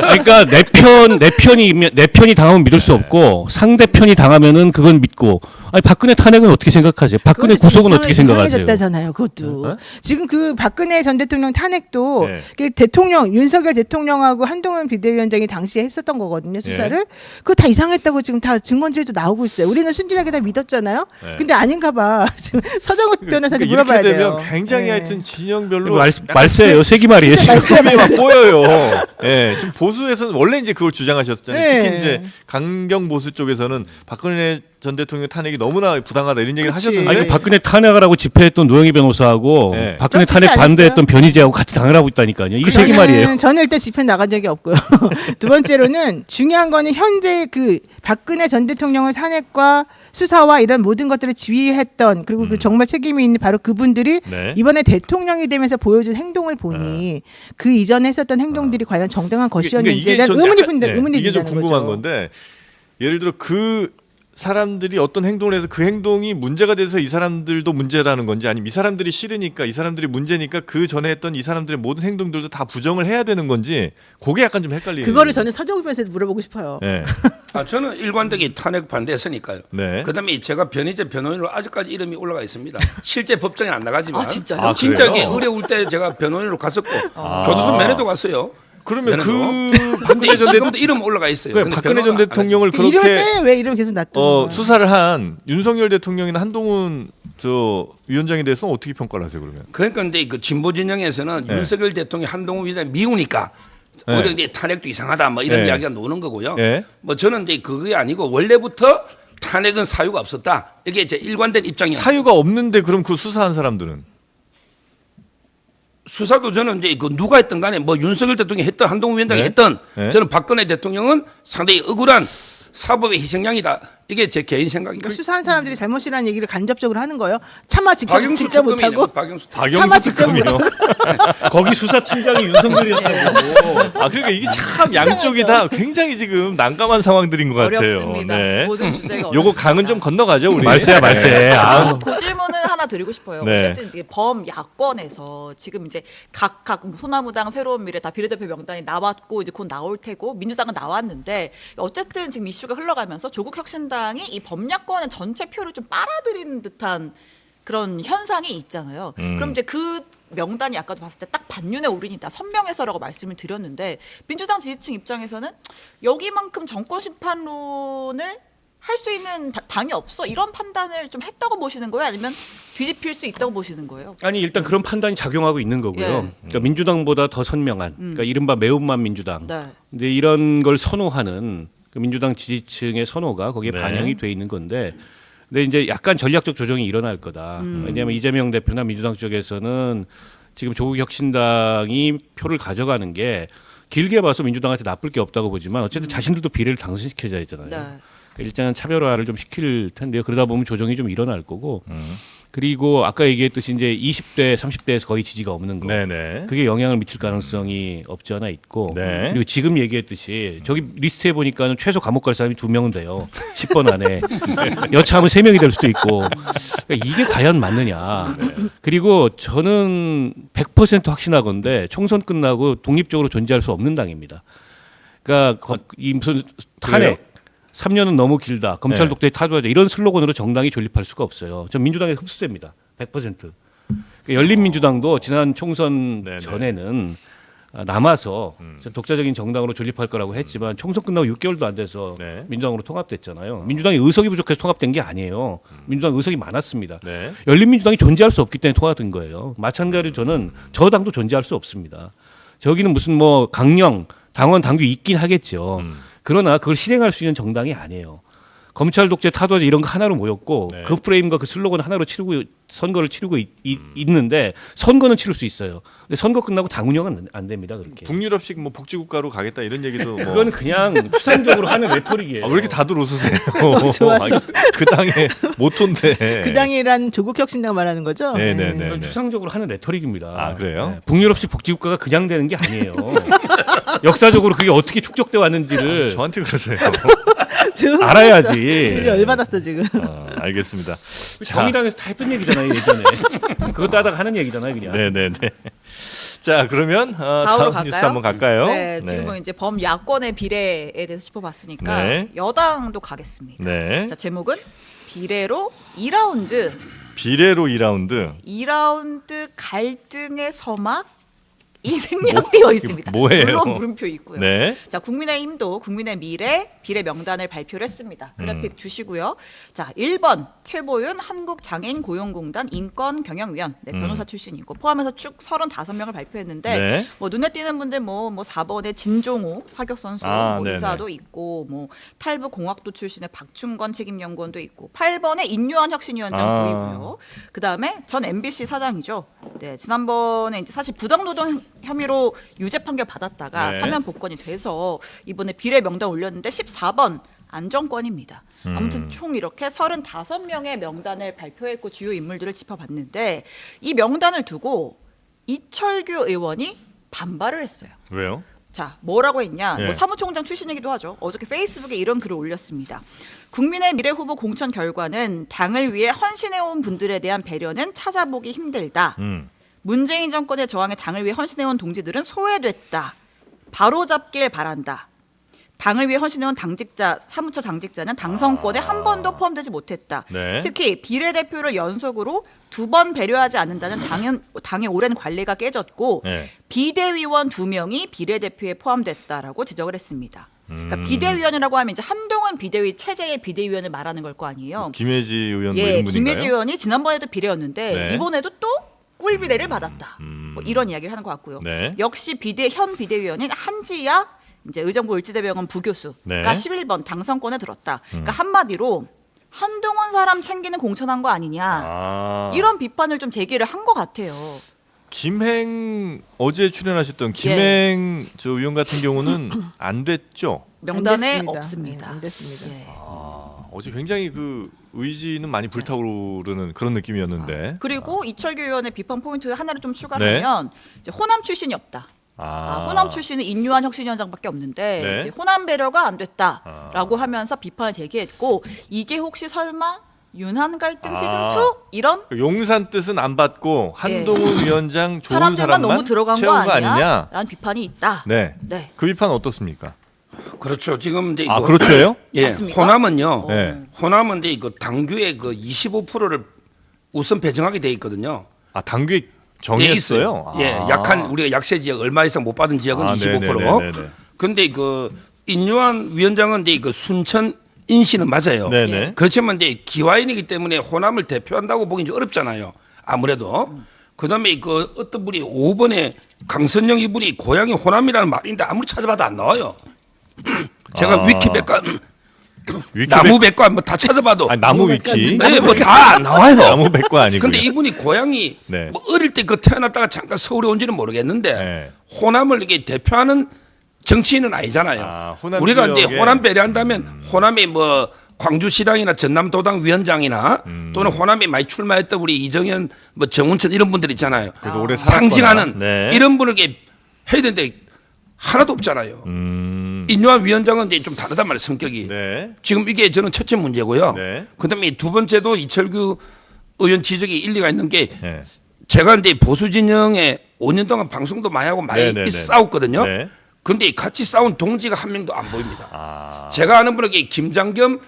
그러니까 내 편이 당하면 믿을 수 없고 상대편이 당하면은 그건 믿고. 아니 박근혜 탄핵은 어떻게 생각하세요? 박근혜 그것도 구속은 이상하- 어떻게 생각하세요? 이상해졌다잖아요. 그것도 지금 그 박근혜 전 대통령 탄핵도 네. 그 대통령 윤석열 대통령하고 한동훈 비대위원장이 당시에 했었던 거거든요. 수사를 그거 다 이상했다고 지금 다 증거들도 나오고 있어요. 우리는 순진하게 다 믿었잖아요. 네. 근데 아닌가봐. 지금 서정욱 변호사한테 그러니까 물어봐야 이렇게 돼요. 되면 굉장히 네. 하여튼 진영별로 말세예요. 세기말이에요. 지금. 말씀이 막 보여요. 예, 지금 보수에서는 원래 이제 그걸 주장하셨잖아요. 네. 특히 이제 강경 보수 쪽에서는 박근혜 전 대통령 탄핵이 너무나 부당하다 이런 얘기를 그치. 하셨는데 아니 그 박근혜 탄핵하라고 집회했던 노영희 변호사하고 네. 박근혜 저 집회 탄핵 안 반대했던 했어요? 변희재하고 같이 당하라고 있다니까요. 이게 세기말이에요. 저는 일단 집회 나간 적이 없고요. 두 번째로는 중요한 거는 현재 그 박근혜 전 대통령의 탄핵과 수사와 이런 모든 것들을 지휘했던 그리고 그 정말 책임이 있는 바로 그분들이 네. 이번에 대통령이 되면서 보여준 행동을 보니 그 이전에 했었던 행동들이 과연 정당한 것이었는지에 대한 전 의문이 약간- 든다. 네, 의문이 이게 좀 든다는 궁금한 거죠. 건데 예를 들어 그 사람들이 어떤 행동을 해서 그 행동이 문제가 돼서 이 사람들도 문제라는 건지 아니면 이 사람들이 싫으니까 이 사람들이 문제니까 그 전에 했던 이 사람들의 모든 행동들도 다 부정을 해야 되는 건지 그게 약간 좀 헷갈리는. 그거를 저는 서정우 변호사한테 물어보고 싶어요. 네. 저는 일관되게 탄핵 반대했으니까요. 네. 그다음에 제가 변희재 변호인으로 아직까지 이름이 올라가 있습니다. 실제 법정에 안 나가지만. 아, 진짜요? 아, 진짜 이게 그래요? 어려울 때 제가 변호인으로 갔었고 교도소 면회도 갔어요. 그러면 면회도. 그 근데 박근혜 전 지금도 이름 올라가 있어요. 네, 근데 박근혜 전 변호가 안 대통령을 이름을 그렇게 빼 왜 이름 계속 놔둬? 수사를 한 윤석열 대통령이나 한동훈 저 위원장에 대해서 어떻게 평가를 하세요 그러면? 그러니까 근데 그 진보 진영에서는 네. 윤석열 대통령 한동훈 위원장 미우니까 네. 오히려 이제 탄핵도 이상하다 뭐 이런 네. 이야기가 나오는 거고요. 네. 뭐 저는 이제 그게 아니고 원래부터 탄핵은 사유가 없었다. 이게 제 일관된 입장이에요. 사유가 없는데 그럼 그 수사한 사람들은 수사도 저는 이제 그 누가 했든 간에 뭐 윤석열 대통령이 했던 한동훈 위원장이 네. 했던 네. 저는 박근혜 대통령은 상당히 억울한 사법의 희생양이다. 이게 제 개인 생각입니다. 그러니까 수사한 사람들이 잘못이라는 얘기를 간접적으로 하는 거예요. 차마 직접 박영수 특검이네요. 못하고 박영수 차마 직접 특검이요. 거기 수사팀장이 윤석열이었다고. 아 그러니까 이게 참 양쪽이 다 굉장히 지금 난감한 상황들인 것 같아요. 어렵습니다. 네. 모든 주제가 요거 어렵습니다. 강은 좀 건너가죠 우리. 말세야 말세. 네. 아, 그 질문을 하나 드리고 싶어요. 네. 어쨌든 이제 범 야권에서 지금 이제 각뭐 소나무당, 새로운 미래 다 비례대표 명단이 나왔고 이제 곧 나올 테고 민주당은 나왔는데 어쨌든 지금 이슈가 흘러가면서 조국 혁신당이 이 범야권의 전체 표를 좀 빨아들이는 듯한 그런 현상이 있잖아요. 그럼 이제 그 명단이 아까도 봤을 때 딱 반윤의 올인이다. 선명해서라고 말씀을 드렸는데 민주당 지지층 입장에서는 여기만큼 정권 심판론을 할 수 있는 당이 없어 이런 판단을 좀 했다고 보시는 거예요? 아니면 뒤집힐 수 있다고 보시는 거예요? 아니 일단 그런 판단이 작용하고 있는 거고요. 예. 그러니까 민주당보다 더 선명한, 그러니까 이른바 매운맛 민주당. 네. 근데 이런 걸 선호하는 그 민주당 지지층의 선호가 거기에 네. 반영이 돼 있는 건데, 근데 이제 약간 전략적 조정이 일어날 거다. 왜냐하면 이재명 대표나 민주당 쪽에서는 지금 조국 혁신당이 표를 가져가는 게 길게 봐서 민주당한테 나쁠 게 없다고 보지만 어쨌든 자신들도 비례를 당선시켜야 되잖아요. 네. 일단 차별화를 좀 시킬 텐데요. 그러다 보면 조정이 좀 일어날 거고. 그리고 아까 얘기했듯이 이제 20대, 30대에서 거의 지지가 없는 거. 네네. 그게 영향을 미칠 가능성이 없지 않아 있고. 네. 그리고 지금 얘기했듯이 저기 리스트에 보니까는 최소 감옥 갈 사람이 2명은 돼요. 10번 안에. 여차하면 3명이 될 수도 있고. 그러니까 이게 과연 맞느냐. 그리고 저는 100% 확신하건데 총선 끝나고 독립적으로 존재할 수 없는 당입니다. 그러니까 이 무슨 탄핵 3년은 너무 길다. 검찰 네. 독재에 타도하자. 이런 슬로건으로 정당이 존립할 수가 없어요. 전 민주당에 흡수됩니다. 100%. 그러니까 열린민주당도 지난 총선 네네. 전에는 남아서 독자적인 정당으로 존립할 거라고 했지만 총선 끝나고 6개월도 안 돼서 네. 민주당으로 통합됐잖아요. 민주당이 의석이 부족해서 통합된 게 아니에요. 민주당 의석이 많았습니다. 네. 열린민주당이 존재할 수 없기 때문에 통합된 거예요. 마찬가지로 저는 저 당도 존재할 수 없습니다. 저기는 무슨 뭐 강령, 당원, 당규 있긴 하겠죠. 그러나 그걸 실행할 수 있는 정당이 아니에요. 검찰 독재 타도제 이런 거 하나로 모였고 네. 그 프레임과 그 슬로건 하나로 치르고 선거를 치르고 있는데 선거는 치를 수 있어요. 근데 선거 끝나고 당 운영은 안 됩니다. 그렇게. 북유럽식 뭐 복지국가로 가겠다 이런 얘기도 뭐. 그거는 그냥 추상적으로 하는 레토릭이에요. 왜 이렇게 다들 웃으세요? 좋았어. 아니, 그 당의 모토인데. 그 당이란 조국 혁신당 말하는 거죠? 네네네. 그건 추상적으로 하는 레토릭입니다. 아, 그래요? 네. 북유럽식 복지국가가 그냥 되는 게 아니에요. 역사적으로 그게 어떻게 축적돼 왔는지를 저한테 그러세요. 지금 알아야지. 지금 열받았어 지금. 알겠습니다. 정의당에서 다 했던 얘기잖아요 예전에. 그거 따다가 하는 얘기잖아요 그냥. 네네네. 자 그러면 다음 갈까요? 뉴스 한번 갈까요? 네, 지금은 이제 범 야권의 비례에 대해서 짚어봤으니까 네. 여당도 가겠습니다. 네. 자, 제목은 비례로 2라운드. 비례로 2라운드. 2라운드 갈등의 서막 이 생략되어 있습니다. 뭐예요? 물론 물음표 있고요. 네. 자, 국민의힘도 국민의 미래 비례 명단을 발표를 했습니다. 그래픽 주시고요. 자, 1번 최보윤 한국장애인 고용공단 인권경영위원 변호사 출신이고 포함해서 쭉 35명을 발표했는데 네. 뭐 눈에 띄는 분들 뭐 4번에 진종호 사격 선수 뭐 네네. 의사도 있고 뭐 탈북 공학도 출신의 박충건 책임연구원도 있고 8번에 인요한 혁신위원장 보이고요. 그다음에 전 MBC 사장이죠. 네, 지난번에 이제 사실 부당노동 혐의로 유죄 판결 받았다가 네. 사면 복권이 돼서 이번에 비례 명단 올렸는데 14번 안정권입니다. 아무튼 총 이렇게 35명의 명단을 발표했고 주요 인물들을 짚어봤는데 이 명단을 두고 이철규 의원이 반발을 했어요. 왜요? 자, 뭐라고 했냐? 예. 뭐 사무총장 출신이기도 하죠. 어저께 페이스북에 이런 글을 올렸습니다. 국민의 미래 후보 공천 결과는 당을 위해 헌신해온 분들에 대한 배려는 찾아보기 힘들다. 문재인 정권의 저항에 당을 위해 헌신해온 동지들은 소외됐다. 바로잡길 바란다. 당을 위해 헌신해온 당직자, 사무처 당직자는 당선권에 한 번도 포함되지 못했다. 네. 특히 비례대표를 연속으로 2번 배려하지 않는다는 당의 오랜 관례가 깨졌고 네. 비대위원 2명이 비례대표에 포함됐다라고 지적을 했습니다. 그러니까 비대위원이라고 하면 이제 한동훈 비대위 체제의 비대위원을 말하는 걸 거 아니에요. 김혜지 의원 뭐 예, 이런 분인가요? 김혜지 의원이 지난번에도 비례였는데 네. 이번에도 또 꿀비례를 받았다. 뭐 이런 이야기를 하는 것 같고요. 네. 역시 현 비대위원인 한지아 이제 의정부 을지대병원 부교수가 네. 11번 당선권에 들었다. 그러니까 한마디로 한동훈 사람 챙기는 공천한 거 아니냐. 아. 이런 비판을 좀 제기를 한 것 같아요. 김행 어제 출연하셨던 김행 저 의원 같은 경우는 안 됐죠. 명단에 안 됐습니다. 없습니다. 안 됐습니다. 예. 어제 굉장히 그 의지는 많이 불타오르는 그런 느낌이었는데. 그리고 이철규 의원의 비판 포인트 하나를 좀 네. 추가하면 이제 호남 출신이 없다. 호남 출신은 인유한 혁신위원장밖에 없는데 네. 이제 호남 배려가 안 됐다라고 하면서 비판을 제기했고 이게 혹시 설마 윤한 갈등 시즌 2 이런 용산 뜻은 안 받고 한동훈 위원장 좋은 사람들만 사람만 너무 들어간 거 채운 거 아니야? 아니냐? 라는 비판이 있다. 네. 네. 그 비판 어떻습니까? 그렇죠. 지금 이제 아 이거 그렇죠요? 예, 맞습니까? 호남은요. 네. 호남은 이제 이거 당규의 그 25%를 우선 배정하게 돼 있거든요. 아 당규에 돼 정했어요? 예, 아. 약한 우리가 약세 지역 얼마 이상 못 받은 지역은 25%. 네네네네네. 근데 그 인유한 위원장은 이제 그 순천 인시는 맞아요. 네네. 그렇지만 이제 기와인이기 때문에 호남을 대표한다고 보기 좀 어렵잖아요. 아무래도. 그다음에 그 어떤 분이 5번에 강선영 이분이 고향이 호남이라는 말인데 아무리 찾아봐도 안 나와요. 제가 위키백과 나무백과 뭐 다 찾아봐도 아니, 나무 위키. 네, 뭐 다 안 나와요. 나무 백과 아니고요. 근데 이분이 고향이 네. 뭐 어릴 때 그 태어났다가 잠깐 서울에 온지는 모르겠는데 네. 호남을 이게 대표하는 정치인은 아니잖아요. 아, 호남 우리가 이제 지역에. 호남 배려한다면 호남이 뭐 광주시당이나 전남도당 위원장이나 또는 호남에 많이 출마했던 우리 이정현 뭐 정운천 이런 분들 있잖아요. 그래서 오래 상징하는 살았거나. 네. 이런 분에게 해야 되는데 하나도 없잖아요. 인유한 위원장은 이제 좀 다르단 말이에요, 성격이. 네. 지금 이게 저는 첫째 문제고요. 네. 그다음에 두 번째도 이철규 의원 지적이 일리가 있는 게 네. 제가 이제 보수 진영에 5년 동안 방송도 많이 하고 많이 네네네. 싸웠거든요. 네. 근데 같이 싸운 동지가 한 명도 안 보입니다. 아. 제가 아는 분에게 김장겸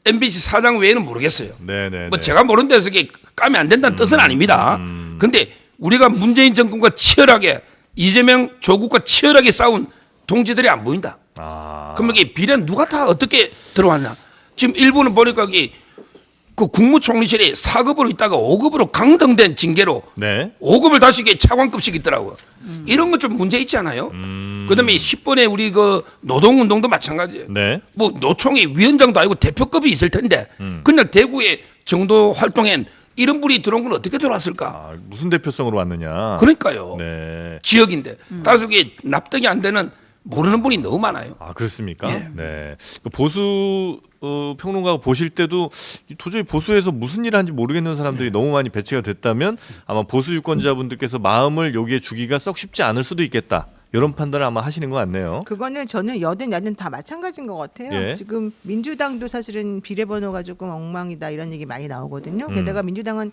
MBC 사장 외에는 모르겠어요. 네네. 뭐 제가 모르는 데서 이게 까면 안 된다는 뜻은 아닙니다. 근데 우리가 문재인 정권과 치열하게 이재명 조국과 치열하게 싸운 동지들이 안 보인다. 아. 그럼 이게 비례는 누가 다 어떻게 들어왔나? 지금 일부는 보니까 이게 그 국무총리실이 4급으로 있다가 5급으로 강등된 징계로 네. 5급을 다시 이게 차관급씩 있더라고요. 이런 건 좀 문제 있지 않아요? 그다음에 10번에 우리 그 노동운동도 마찬가지예요. 네. 뭐 노총이 위원장도 아니고 대표급이 있을 텐데 그냥 대구에 정도 활동엔 이런 분이 들어온 건 어떻게 들어왔을까? 아, 무슨 대표성으로 왔느냐? 그러니까요. 네. 지역인데 따라서 이게 납득이 안 되는 모르는 분이 너무 많아요. 아 그렇습니까? 예. 네. 그 보수 평론가 보실 때도 도저히 보수에서 무슨 일을 하는지 모르겠는 사람들이 너무 많이 배치가 됐다면 아마 보수 유권자분들께서 마음을 여기에 주기가 썩 쉽지 않을 수도 있겠다. 이런 판단을 아마 하시는 것 같네요. 그거는 저는 여든 야든 다 마찬가지인 것 같아요. 예. 지금 민주당도 사실은 비례번호가 조금 엉망이다 이런 얘기 많이 나오거든요. 게다가 민주당은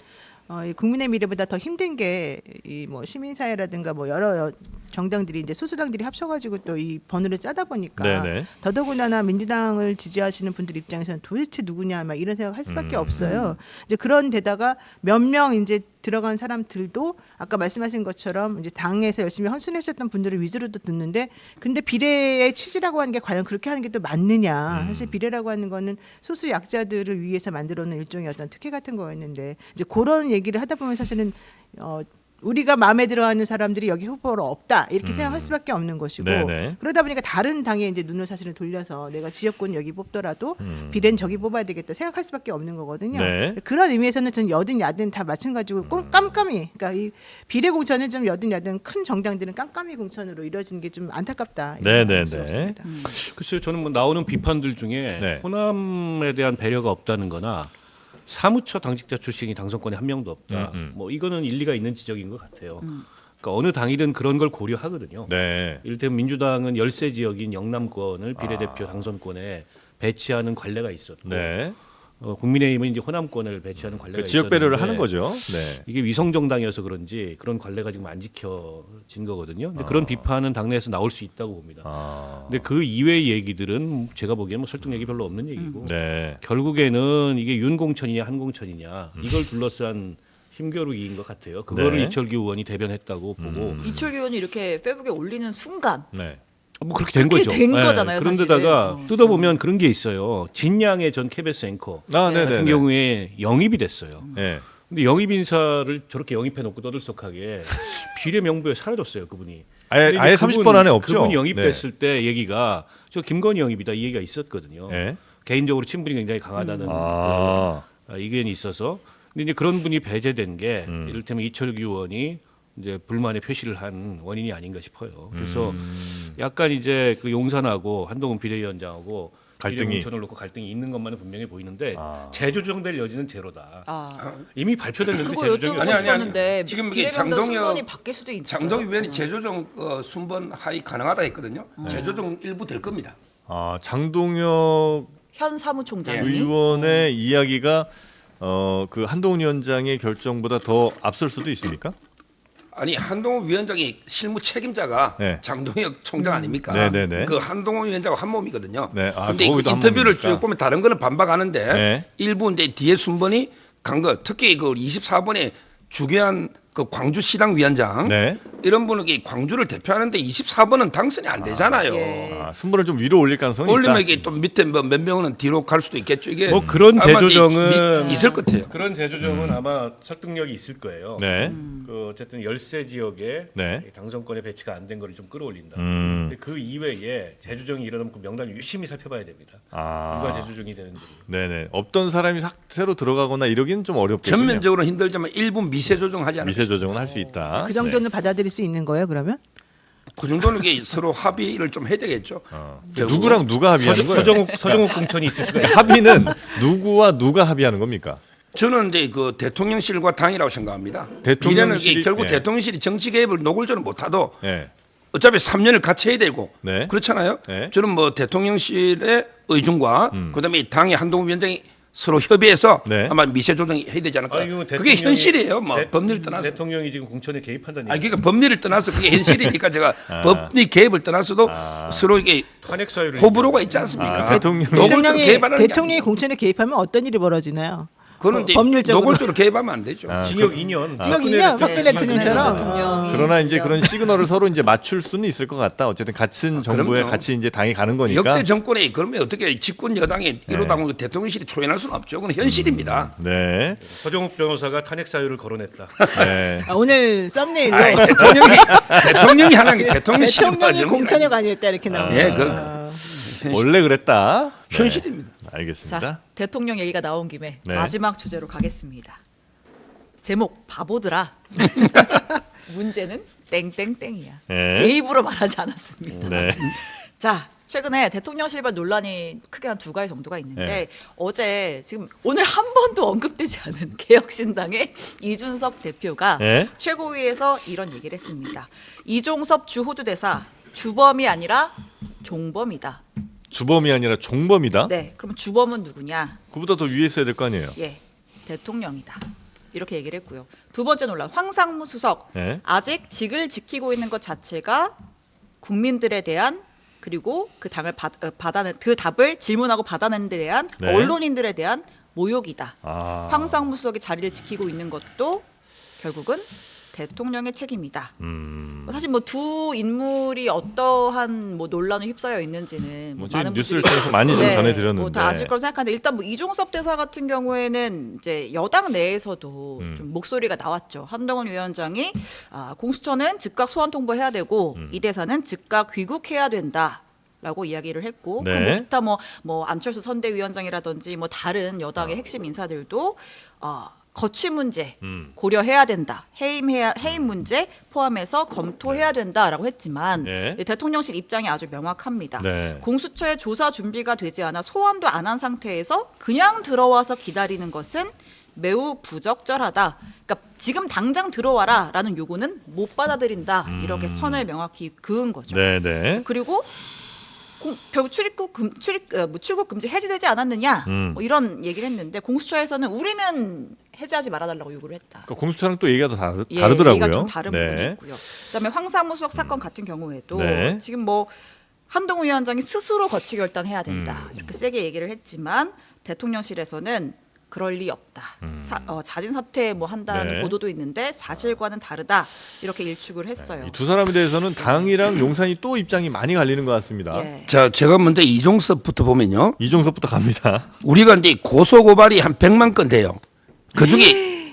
이 국민의 미래보다 더 힘든 게 이 뭐 시민사회라든가 뭐 여러 정당들이 이제 소수당들이 합쳐가지고 또 이 번호를 짜다 보니까 네네. 더더군다나 민주당을 지지하시는 분들 입장에서는 도대체 누구냐 막 이런 생각할 수밖에 없어요. 이제 그런 데다가 몇 명 이제 들어간 사람들도 아까 말씀하신 것처럼 이제 당에서 열심히 헌신했었던 분들을 위주로도 듣는데 근데 비례의 취지라고 하는 게 과연 그렇게 하는 게 또 맞느냐? 사실 비례라고 하는 거는 소수 약자들을 위해서 만들어 놓은 일종의 어떤 특혜 같은 거였는데 이제 그런 얘기를 하다 보면 사실은 우리가 마음에 들어하는 사람들이 여기 후보로 없다 이렇게 생각할 수밖에 없는 것이고 네네. 그러다 보니까 다른 당에 이제 눈을 사실은 돌려서 내가 지역군 여기 뽑더라도 비례는 저기 뽑아야 되겠다 생각할 수밖에 없는 거거든요. 네. 그런 의미에서는 저는 여든 야든 다 마찬가지고 꼭 깜깜이 그러니까 이 비례 공천은 좀 여든 야든 큰 정당들은 깜깜이 공천으로 이루어지는 게 좀 안타깝다. 네네네. 말씀드렸습니다. 글쎄요, 저는 뭐 나오는 비판들 중에 네. 호남에 대한 배려가 없다는거나 사무처 당직자 출신이 당선권에 한 명도 없다. 뭐 이거는 일리가 있는 지적인 것 같아요. 그러니까 어느 당이든 그런 걸 고려하거든요. 네. 이를테면 민주당은 열세 지역인 영남권을 비례대표 당선권에 배치하는 관례가 있었고 네. 국민의힘은 이제 호남권을 배치하는 관례가 그 지역 배려를 있었는데 하는 거죠. 네. 이게 위성 정당이어서 그런지 그런 관례가 지금 안 지켜진 거거든요. 근데 그런 비판은 당내에서 나올 수 있다고 봅니다. 근데 그 이외의 얘기들은 제가 보기에는 뭐 설득력이 별로 없는 얘기고 네. 결국에는 이게 윤공천이냐 한공천이냐 이걸 둘러싼 힘겨루기인 것 같아요. 그거를 네. 이철규 의원이 대변했다고 보고 이철규 의원이 이렇게 페북에 올리는 순간 네. 뭐 그렇게 된 그렇게 거죠. 된 거잖아요, 그런데다가 사실은. 뜯어보면 그런 게 있어요. 진양의 전 KBS 앵커 아, 네, 같은 네. 경우에 영입이 됐어요. 네. 근데 영입 인사를 저렇게 영입해 놓고 떠들썩하게 비례 명부에 사라졌어요, 그분이. 아예 근데 아예 이제 30번 안에 없죠. 그분이 영입됐을 때 얘기가 저 김건희 영입이다 이 얘기가 있었거든요. 네. 개인적으로 친분이 굉장히 강하다는 아. 그런 의견이 있어서 근데 이제 그런 분이 배제된 게 이를테면 이철규 의원이 이제 불만의 표시를 한 원인이 아닌가 싶어요. 그래서 약간 이제 그 용산하고 한동훈 비대위원장하고 갈등이. 공천을 놓고 갈등이 있는 것만은 분명히 보이는데 아. 재조정될 여지는 제로다. 아, 이미 발표됐는데 그거 재조정이 여쭤보고 아니, 아니, 아니. 싶었는데 지금 이게 비례명단 장동혁- 순번이 바뀔 수도 있어요. 장동희 위원이 재조정 순번 하위 가능하다 했거든요. 재조정 일부 될 겁니다. 아, 장동혁 현 사무총장이 의원의 이야기가 그 한동훈 위원장의 결정보다 더 앞설 수도 있습니까? 아니 한동훈 위원장이 실무 책임자가 네. 장동혁 총장 아닙니까? 네, 네, 네. 그 한동훈 위원장과 한 몸이거든요. 네. 아, 근데 거기도 한 인터뷰를 몸입니까? 쭉 보면 다른 거는 반박하는데 네. 일부 이제 뒤에 순번이 간 거, 특히 그 24번에 주계한 그 광주시당 위원장 네. 이런 분은 이 광주를 대표하는데 24번은 당선이 안 되잖아요. 예. 아, 순번을 좀 위로 올릴 가능성이 올리면 있다. 이게 또 밑에 뭐 몇 명은 뒤로 갈 수도 있겠죠. 이게 뭐 그런 아마 이제 재조정은 있을 것 같아요. 그런 재조정은 아마 설득력이 있을 거예요. 네. 그 어쨌든 열세 지역에 네. 당선권에 배치가 안 된 거를 좀 끌어올린다. 음. 근데 그 이외에 재조정이 일어나면 그 명단을 유심히 살펴봐야 됩니다. 아. 누가 재조정이 되는지. 네네. 없던 사람이 새로 들어가거나 이러기는 좀 어렵겠군요. 전면적으로 힘들지만 일부 미세 조정하지 않을까. 미세 조정은 할 수 있다. 그 정도는 받아들일 수 있는 거예요, 그러면? 그 정도는 이게 서로 합의를 좀 해야 되겠죠. 네. 누구랑 누가 합의하는 거예요? 서정욱 공천이 있을 수가 있어요. 합의는 누구와 누가 합의하는 겁니까? 저는 이제 그 대통령실과 당이라고 생각합니다. 대통령실이- 미래는 이게 결국 예. 대통령실이 정치 개입을 노골적으로 못하도 네. 어차피 3년을 같이 해야 되고 네. 그렇잖아요. 네. 저는 뭐 대통령실의 의중과 그다음에 당의 한동훈 위원장이 서로 협의해서 네. 아마 미세 조정이 해야 되지 않을까. 아니, 그건 그게 대통령이- 현실이에요. 뭐 법리를 떠나서. 대통령이 지금 공천에 개입한다는 아 얘기. 그러니까 법리를 떠나서 그게 현실이니까 제가 법리 개입을 떠나서도 서로 이게 탄핵 사유를 호불호가 있지 않습니까? 아, 대통령이- 노골적으로 개입하는 게 대통령이 아니고. 공천에 개입하면 어떤 일이 벌어지나요? 그거는 이제 법률적으로. 노골적으로 개입하면 안 되죠. 징역 2년. 징역 2년, 박근혜 대통령처럼. 대통령이 그러나 이제 그런 시그널을 서로 이제 맞출 수는 있을 것 같다. 어쨌든 같은 정부에 그럼요. 같이 이제 당이 가는 거니까. 역대 정권에 그러면 어떻게 집권 여당이 이러다가 대통령실이 초연할 수는 없죠. 그건 현실입니다. 네. 서정욱 변호사가 탄핵 사유를 거론했다. 네. 아, 오늘 썸네일로 아이, 대통령이 하는 게 대통령실 대통령이 공천에 관여했다 이렇게 나와요. 예, 그 원래 그랬다. 네. 현실입니다. 알겠습니다. 자, 대통령 얘기가 나온 김에 네. 마지막 주제로 가겠습니다. 제목 바보들아. 문제는 땡땡땡이야. 네. 제 입으로 말하지 않았습니다. 네. 자, 최근에 대통령실발 논란이 크게 한 두 가지 정도가 있는데 네. 어제 지금 오늘 한 번도 언급되지 않은 개혁신당의 이준석 대표가 네. 최고위에서 이런 얘기를 했습니다. 이종섭 주호주 대사 주범이 아니라 종범이다. 주범이 아니라 종범이다. 네, 그럼 주범은 누구냐? 그보다 더 위에 있어야 될 거 아니에요. 예, 대통령이다. 이렇게 얘기를 했고요. 두 번째 논란, 황상무 수석. 네. 아직 직을 지키고 있는 것 자체가 국민들에 대한 그리고 그 당을 받아낸 그 답을 질문하고 받아낸 데 대한 네. 언론인들에 대한 모욕이다. 아. 황상무 수석이 자리를 지키고 있는 것도 결국은 대통령의 책임이다. 사실 뭐 두 인물이 어떠한 뭐 논란에 휩싸여 있는지는 뭐 뭐 지금 많은 뉴스를 분들이 통해서 많이 좀 네, 전해드렸는데. 뭐다 아실 거라고 생각하는데 일단 뭐 이종섭 대사 같은 경우에는 이제 여당 내에서도 좀 목소리가 나왔죠. 한동훈 위원장이 공수처는 즉각 소환 통보해야 되고 이 대사는 즉각 귀국해야 된다. 라고 이야기를 했고 네. 뭐 기타 뭐 안철수 선대위원장이라든지 뭐 다른 여당의 핵심 인사들도 거취 문제 고려해야 된다. 해임 문제 포함해서 검토해야 된다라고 했지만 네. 대통령실 입장이 아주 명확합니다. 네. 공수처의 조사 준비가 되지 않아 소환도 안 한 상태에서 그냥 들어와서 기다리는 것은 매우 부적절하다. 그러니까 지금 당장 들어와라라는 요구는 못 받아들인다. 이렇게 선을 명확히 그은 거죠. 네, 네. 그리고 결국 출국 금지 해제되지 않았느냐 뭐 이런 얘기를 했는데 공수처에서는 우리는 해제하지 말아달라고 요구를 했다. 그러니까 공수처랑 또 얘기가 더 예, 다르더라고요. 얘기가 좀 다른 네. 부분이 있고요. 그다음에 황사무석 사건 같은 경우에도 네. 지금 뭐 한동훈 위원장이 스스로 거취 결단해야 된다 이렇게 세게 얘기를 했지만 대통령실에서는 그럴 리 없다. 자진 사퇴 뭐 한다는 네. 보도도 있는데 사실과는 다르다 이렇게 일축을 했어요. 이 두 사람에 대해서는 당이랑 용산이 또 입장이 많이 갈리는 것 같습니다. 예. 자, 제가 먼저 이종섭부터 보면요. 이종섭부터 갑니다. 우리가 이제 고소 고발이 한 100만 건 돼요. 그 중에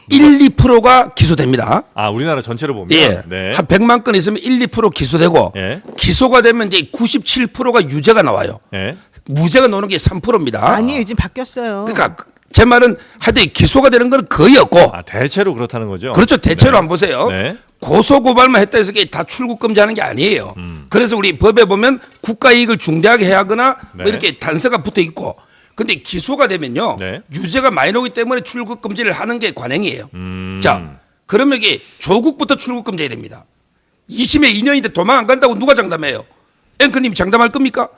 1, 2%가 기소됩니다. 아, 우리나라 전체로 보면 예. 네. 한 100만 건 있으면 1, 2% 기소되고 예. 기소가 되면 이제 97%가 유죄가 나와요. 예. 무죄가 나오는 게 3%입니다. 아니에요. 요즘 바뀌었어요. 그러니까 제 말은 하여튼 기소가 되는 건 거의 없고 아, 대체로 그렇다는 거죠. 그렇죠. 대체로 네. 한번 보세요. 네. 고소 고발만 했다 해서 이게 다 출국 금지하는 게 아니에요. 그래서 우리 법에 보면 국가 이익을 중대하게 해야 하거나 네. 뭐 이렇게 단서가 붙어 있고 근데 기소가 되면요. 네. 유죄가 많이 나오기 때문에 출국 금지를 하는 게 관행이에요. 자, 그러면 이게 조국부터 출국 금지해야 됩니다. 2심에 2년인데 도망 안 간다고 누가 장담해요? 앵커님 장담할 겁니까?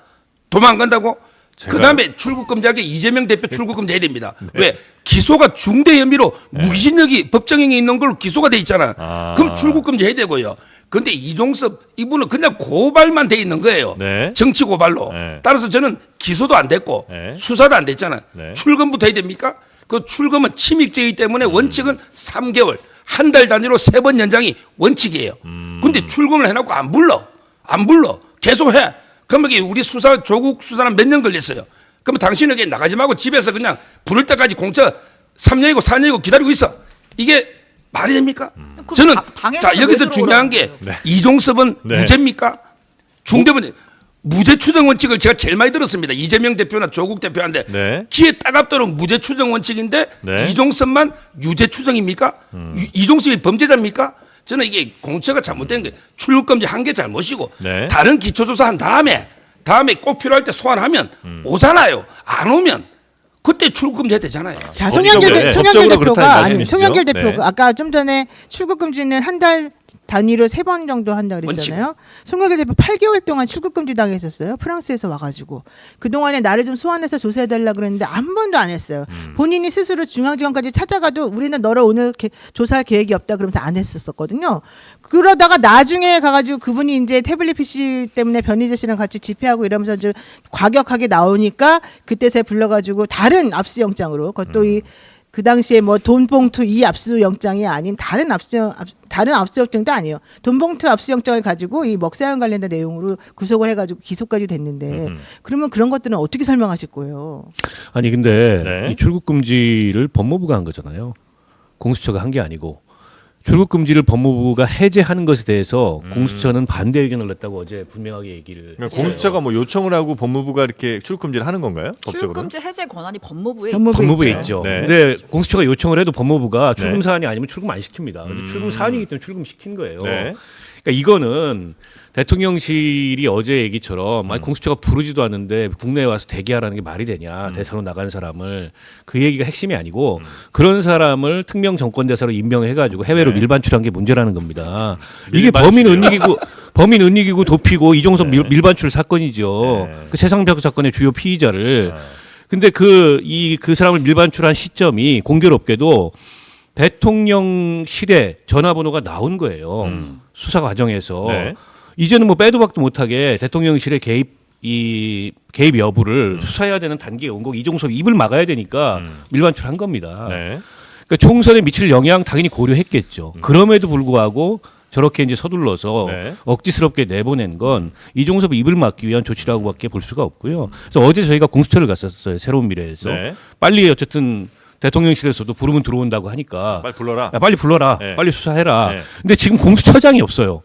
도망 안 간다고? 제가요? 그 다음에 출국 금지하게 이재명 대표 출국 금지해야 됩니다. 왜? 기소가 중대 혐의로 무기징역이 법정형이 있는 걸로 기소가 돼 있잖아. 아. 그럼 출국 금지해야 되고요. 근데 이종섭 이분은 그냥 고발만 돼 있는 거예요. 네. 정치 고발로. 네. 따라서 저는 기소도 안 됐고 네. 수사도 안 됐잖아. 네. 출금부터 해야 됩니까? 그 출금은 침입죄이기 때문에 원칙은 3개월, 한 달 단위로 3번 연장이 원칙이에요. 근데 출금을 해놓고 안 불러. 계속 해. 그러면 이게 우리 수사 조국 수사는 몇 년 걸렸어요. 그러면 당신에게 나가지 말고 집에서 그냥 부를 때까지 공짜 3년이고 4년이고 기다리고 있어. 이게 말이 됩니까? 저는 당에서 자 왜 여기서 중요한 게 들어오라는 이종섭은 네. 무죄입니까? 중대본 무죄 추정 원칙을 제가 제일 많이 들었습니다. 이재명 대표나 조국 대표한테 네. 기에 따갑도록 무죄 추정 원칙인데 네. 이종섭만 유죄 추정입니까? 이종섭이 범죄자입니까? 저는 이게 공처가 잘못된 게 출국 금지 한 게 잘못이고 네. 다른 기초조사 한 다음에 꼭 필요할 때 소환하면 오잖아요. 안 오면 그때 출국 금지 해야 되잖아요. 자, 법적으로, 네. 법적으로 그렇다는 대표가 말씀이시죠? 송영길 대표가 네. 아까 좀 전에 출국 금지는 한 달 단위로 3번 정도 한다 그랬잖아요. 송영길 대표 8개월 동안 출국 금지 당했었어요. 프랑스에서 와가지고 그 동안에 나를 좀 소환해서 조사해달라 그랬는데 한 번도 안 했어요. 본인이 스스로 중앙지검까지 찾아가도 우리는 너를 오늘 조사할 계획이 없다 그러면서 안 했었거든요. 그러다가 나중에 가가지고 그분이 이제 태블릿 PC 때문에 변희재 씨랑 같이 집회하고 이러면서 이제 과격하게 나오니까 그때서야 불러가지고 다른 압수영장으로 그것도 그 당시에 뭐 돈봉투 이 압수영장이 아닌 다른 압수영장도 아니에요. 돈봉투 압수영장을 가지고 이 먹사연 관련된 내용으로 구속을 해가지고 기소까지 됐는데 그러면 그런 것들은 어떻게 설명하실 거예요? 아니 근데 네. 이 출국 금지를 법무부가 한 거잖아요. 공수처가 한 게 아니고 출국 금지를 법무부가 해제하는 것에 대해서 공수처는 반대 의견을 냈다고 어제 분명하게 얘기를 그러니까 했어요. 공수처가 뭐 요청을 하고 법무부가 이렇게 출국 금지를 하는 건가요? 출국 법적으로? 금지 해제 권한이 법무부에 법무부에 있죠. 있죠. 네. 근데 공수처가 요청을 해도 법무부가 출금 네. 사안이 아니면 출금 안 시킵니다. 근데 출금 사안이기 때문에 출금시킨 거예요. 네. 그러니까 이거는 대통령실이 어제 얘기처럼 아니 공수처가 부르지도 않는데 국내에 와서 대기하라는 게 말이 되냐 대사로 나간 사람을 그 얘기가 핵심이 아니고 그런 사람을 특명 정권대사로 임명해가지고 해외로 네. 밀반출한 게 문제라는 겁니다. 이게 밀반출이요? 범인 은닉이고 도피고 이종섭 밀반출 사건이죠. 네. 그 세상벽 사건의 주요 피의자를 근데 그 사람을 밀반출한 시점이 공교롭게도 대통령실에 전화번호가 나온 거예요. 수사 과정에서. 네. 이제는 뭐 빼도 박도 못하게 대통령실의 개입 여부를 수사해야 되는 단계에 온 거고 이종섭 입을 막아야 되니까 밀반출한 겁니다. 네. 그러니까 총선에 미칠 영향 당연히 고려했겠죠. 그럼에도 불구하고 저렇게 이제 서둘러서 네. 억지스럽게 내보낸 건 이종섭 입을 막기 위한 조치라고밖에 볼 수가 없고요. 그래서 어제 저희가 공수처를 갔었어요. 새로운 미래에서 네. 빨리 어쨌든 대통령실에서도 부르면 들어온다고 하니까 빨리 불러라. 야, 빨리 불러라. 네. 빨리 수사해라. 네. 근데 지금 공수처장이 없어요.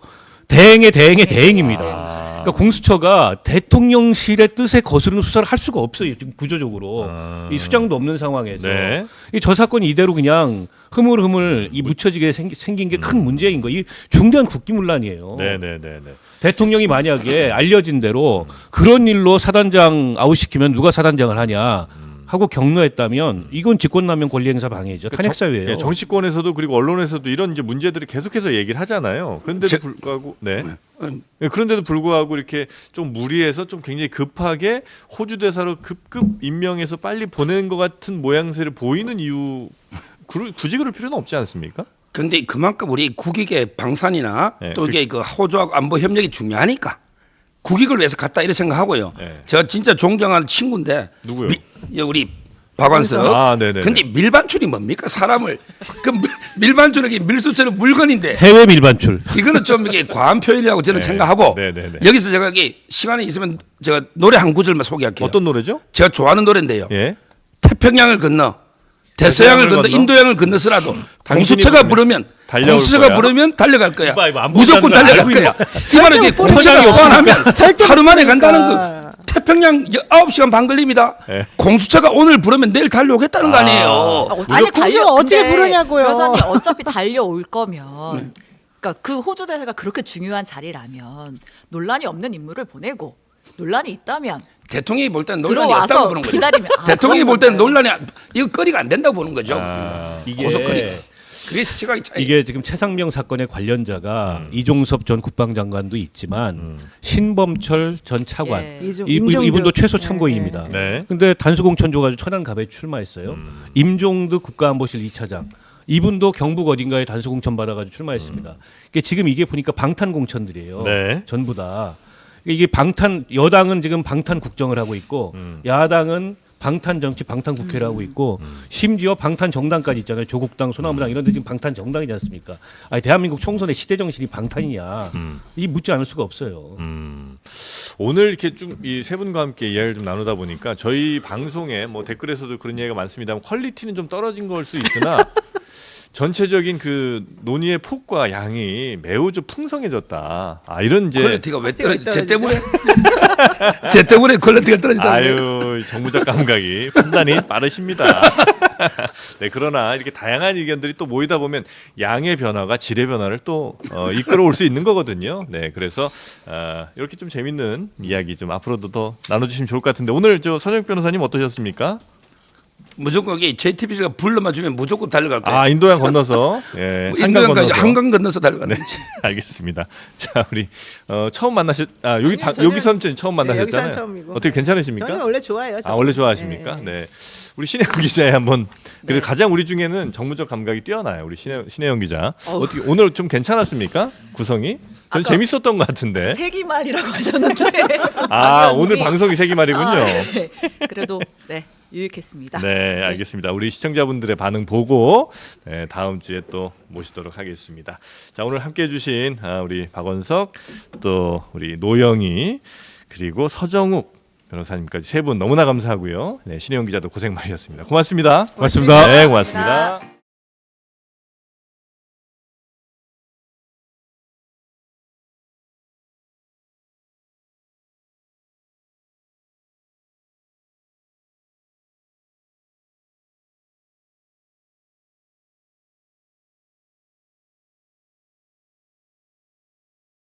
대행입니다. 그러니까 공수처가 대통령실의 뜻에 거스르는 수사를 할 수가 없어요. 지금 구조적으로 이 수장도 없는 상황에서 네. 저 사건이 이대로 그냥 흐물흐물 이 묻혀지게 생긴 게 큰 문제인 거. 이 중대한 국기문란이에요. 네네네네. 대통령이 만약에 알려진 대로 그런 일로 사단장 아웃시키면 누가 사단장을 하냐. 하고 격려했다면 이건 직권남용 권리행사 방해죠. 그러니까 탄핵 사유예요. 예, 정치권에서도 그리고 언론에서도 이런 이제 문제들을 계속해서 얘기를 하잖아요. 그런데도 불구하고 네. 예, 그런데도 불구하고 이렇게 좀 무리해서 좀 굉장히 급하게 호주 대사로 급급 임명해서 빨리 보낸 것 같은 모양새를 보이는 이유 굳이 그럴 필요는 없지 않습니까? 근데 그만큼 우리 국익의 방산이나 네, 또 이게 그 호주하고 안보 협력이 중요하니까 국익을 위해서 갔다 이렇게 생각하고요. 네. 제가 진짜 존경하는 친구인데 누구요? 우리 박완석. 아, 네네. 근데 밀반출이 뭡니까 사람을 그 밀반출이 밀수처럼 물건인데 해외 밀반출. 이거는 좀 이게 과한 표현이라고 저는 네. 생각하고 네네네. 여기서 제가 이게 시간이 있으면 제가 노래 한 구절만 소개할게요. 어떤 노래죠? 제가 좋아하는 노래인데요. 예. 태평양을 건너 대서양을 건너 인도양을 건너서라도 공수처가 부르면 달려올 공수처가 거야. 부르면 달려갈 거야. 이거 안 무조건 본다는 걸 달려갈 알고 거야. 이 말은 이게 절대 공수처가 포장이 소환하면 절대 하루 만에 모르니까. 간다는 거. 태평양 9시간 반 걸립니다. 네. 공수처가 오늘 부르면 내일 달려오겠다는 거 아니에요. 아니, 공수가 어떻게 부르냐고요. 변호사님 어차피 달려올 거면 그러니까 그 호주 대사가 그렇게 중요한 자리라면 논란이 없는 인물을 보내고 논란이 있다면 대통령이 볼 때는 논란이 들어와서 없다고 보는 거죠. 기다리면 대통령이 그런 볼 때는 건가요? 논란이 이거 거리가 안 된다고 보는 거죠. 이게 고속거리가. 그게 시각이 차이. 이게 지금 최상명 사건의 관련자가 이종섭 전 국방장관도 있지만 신범철 전 차관 예. 이분도 최소 참고인입니다. 네. 근데 단수공천 줘가지고 천안갑에 출마했어요. 임종득 국가안보실 2차장 이분도 경북 어딘가에 단수공천 받아가지고 출마했습니다. 지금 이게 보니까 방탄공천들이에요. 네. 전부 다 이게 방탄 여당은 지금 방탄 국정을 하고 있고 야당은 방탄 정치, 방탄 국회를 하고 있고 심지어 방탄 정당까지 있잖아요. 조국당, 소나무당 이런 데 지금 방탄 정당이지 않습니까? 아니 대한민국 총선의 시대 정신이 방탄이냐? 이 묻지 않을 수가 없어요. 오늘 이렇게 좀 이 세 분과 함께 이야기를 좀 나누다 보니까 저희 방송에 뭐 댓글에서도 그런 이야기가 많습니다만 퀄리티는 좀 떨어진 걸 수 있으나 전체적인 그 논의의 폭과 양이 매우 좀 풍성해졌다. 아 이런 이제 퀄리티가 왜 떨어지? 제 때문에 제 때문에 퀄리티가 떨어지다. 아유 정무적 감각이 판단이 빠르십니다. 네 그러나 이렇게 다양한 의견들이 또 모이다 보면 양의 변화가 질의 변화를 또 이끌어올 수 있는 거거든요. 네 그래서 이렇게 좀 재밌는 이야기 좀 앞으로도 더 나눠주시면 좋을 것 같은데 오늘 저 서정익 변호사님 어떠셨습니까? 무조건 이게 JTBC가 불러만 주면 무조건 달려갈 거예요. 아 인도양 건너서 예, 한강 인도양까지 건너서 한강 건너서 달려가는 네, 거지. 알겠습니다. 자 우리 처음 만나셨 여기 아니요, 저는- 여기선 처음 네, 만나셨잖아요. 여기선 처음이고. 어떻게 괜찮으십니까? 저는 원래 좋아해요. 아 원래 좋아하십니까? 네. 우리 신혜영 기자의 한번 그래도 가장 우리 중에는 정무적 감각이 뛰어나요. 우리 신혜영 기자. 어떻게 오늘 좀 괜찮았습니까? 구성이? 저는 아까 재밌었던 것 같은데. 세기말이라고 하셨는데 아 오늘 방송이 세기말이군요. 네. 그래도 네 유익했습니다. 네, 알겠습니다. 우리 시청자분들의 반응 보고 네, 다음 주에 또 모시도록 하겠습니다. 자, 오늘 함께해 주신 우리 박원석 또 우리 노영희 그리고 서정욱 변호사님까지 세 분 너무나 감사하고요. 네, 신혜영 기자도 고생 많으셨습니다. 고맙습니다. 고맙습니다. 네, 고맙습니다.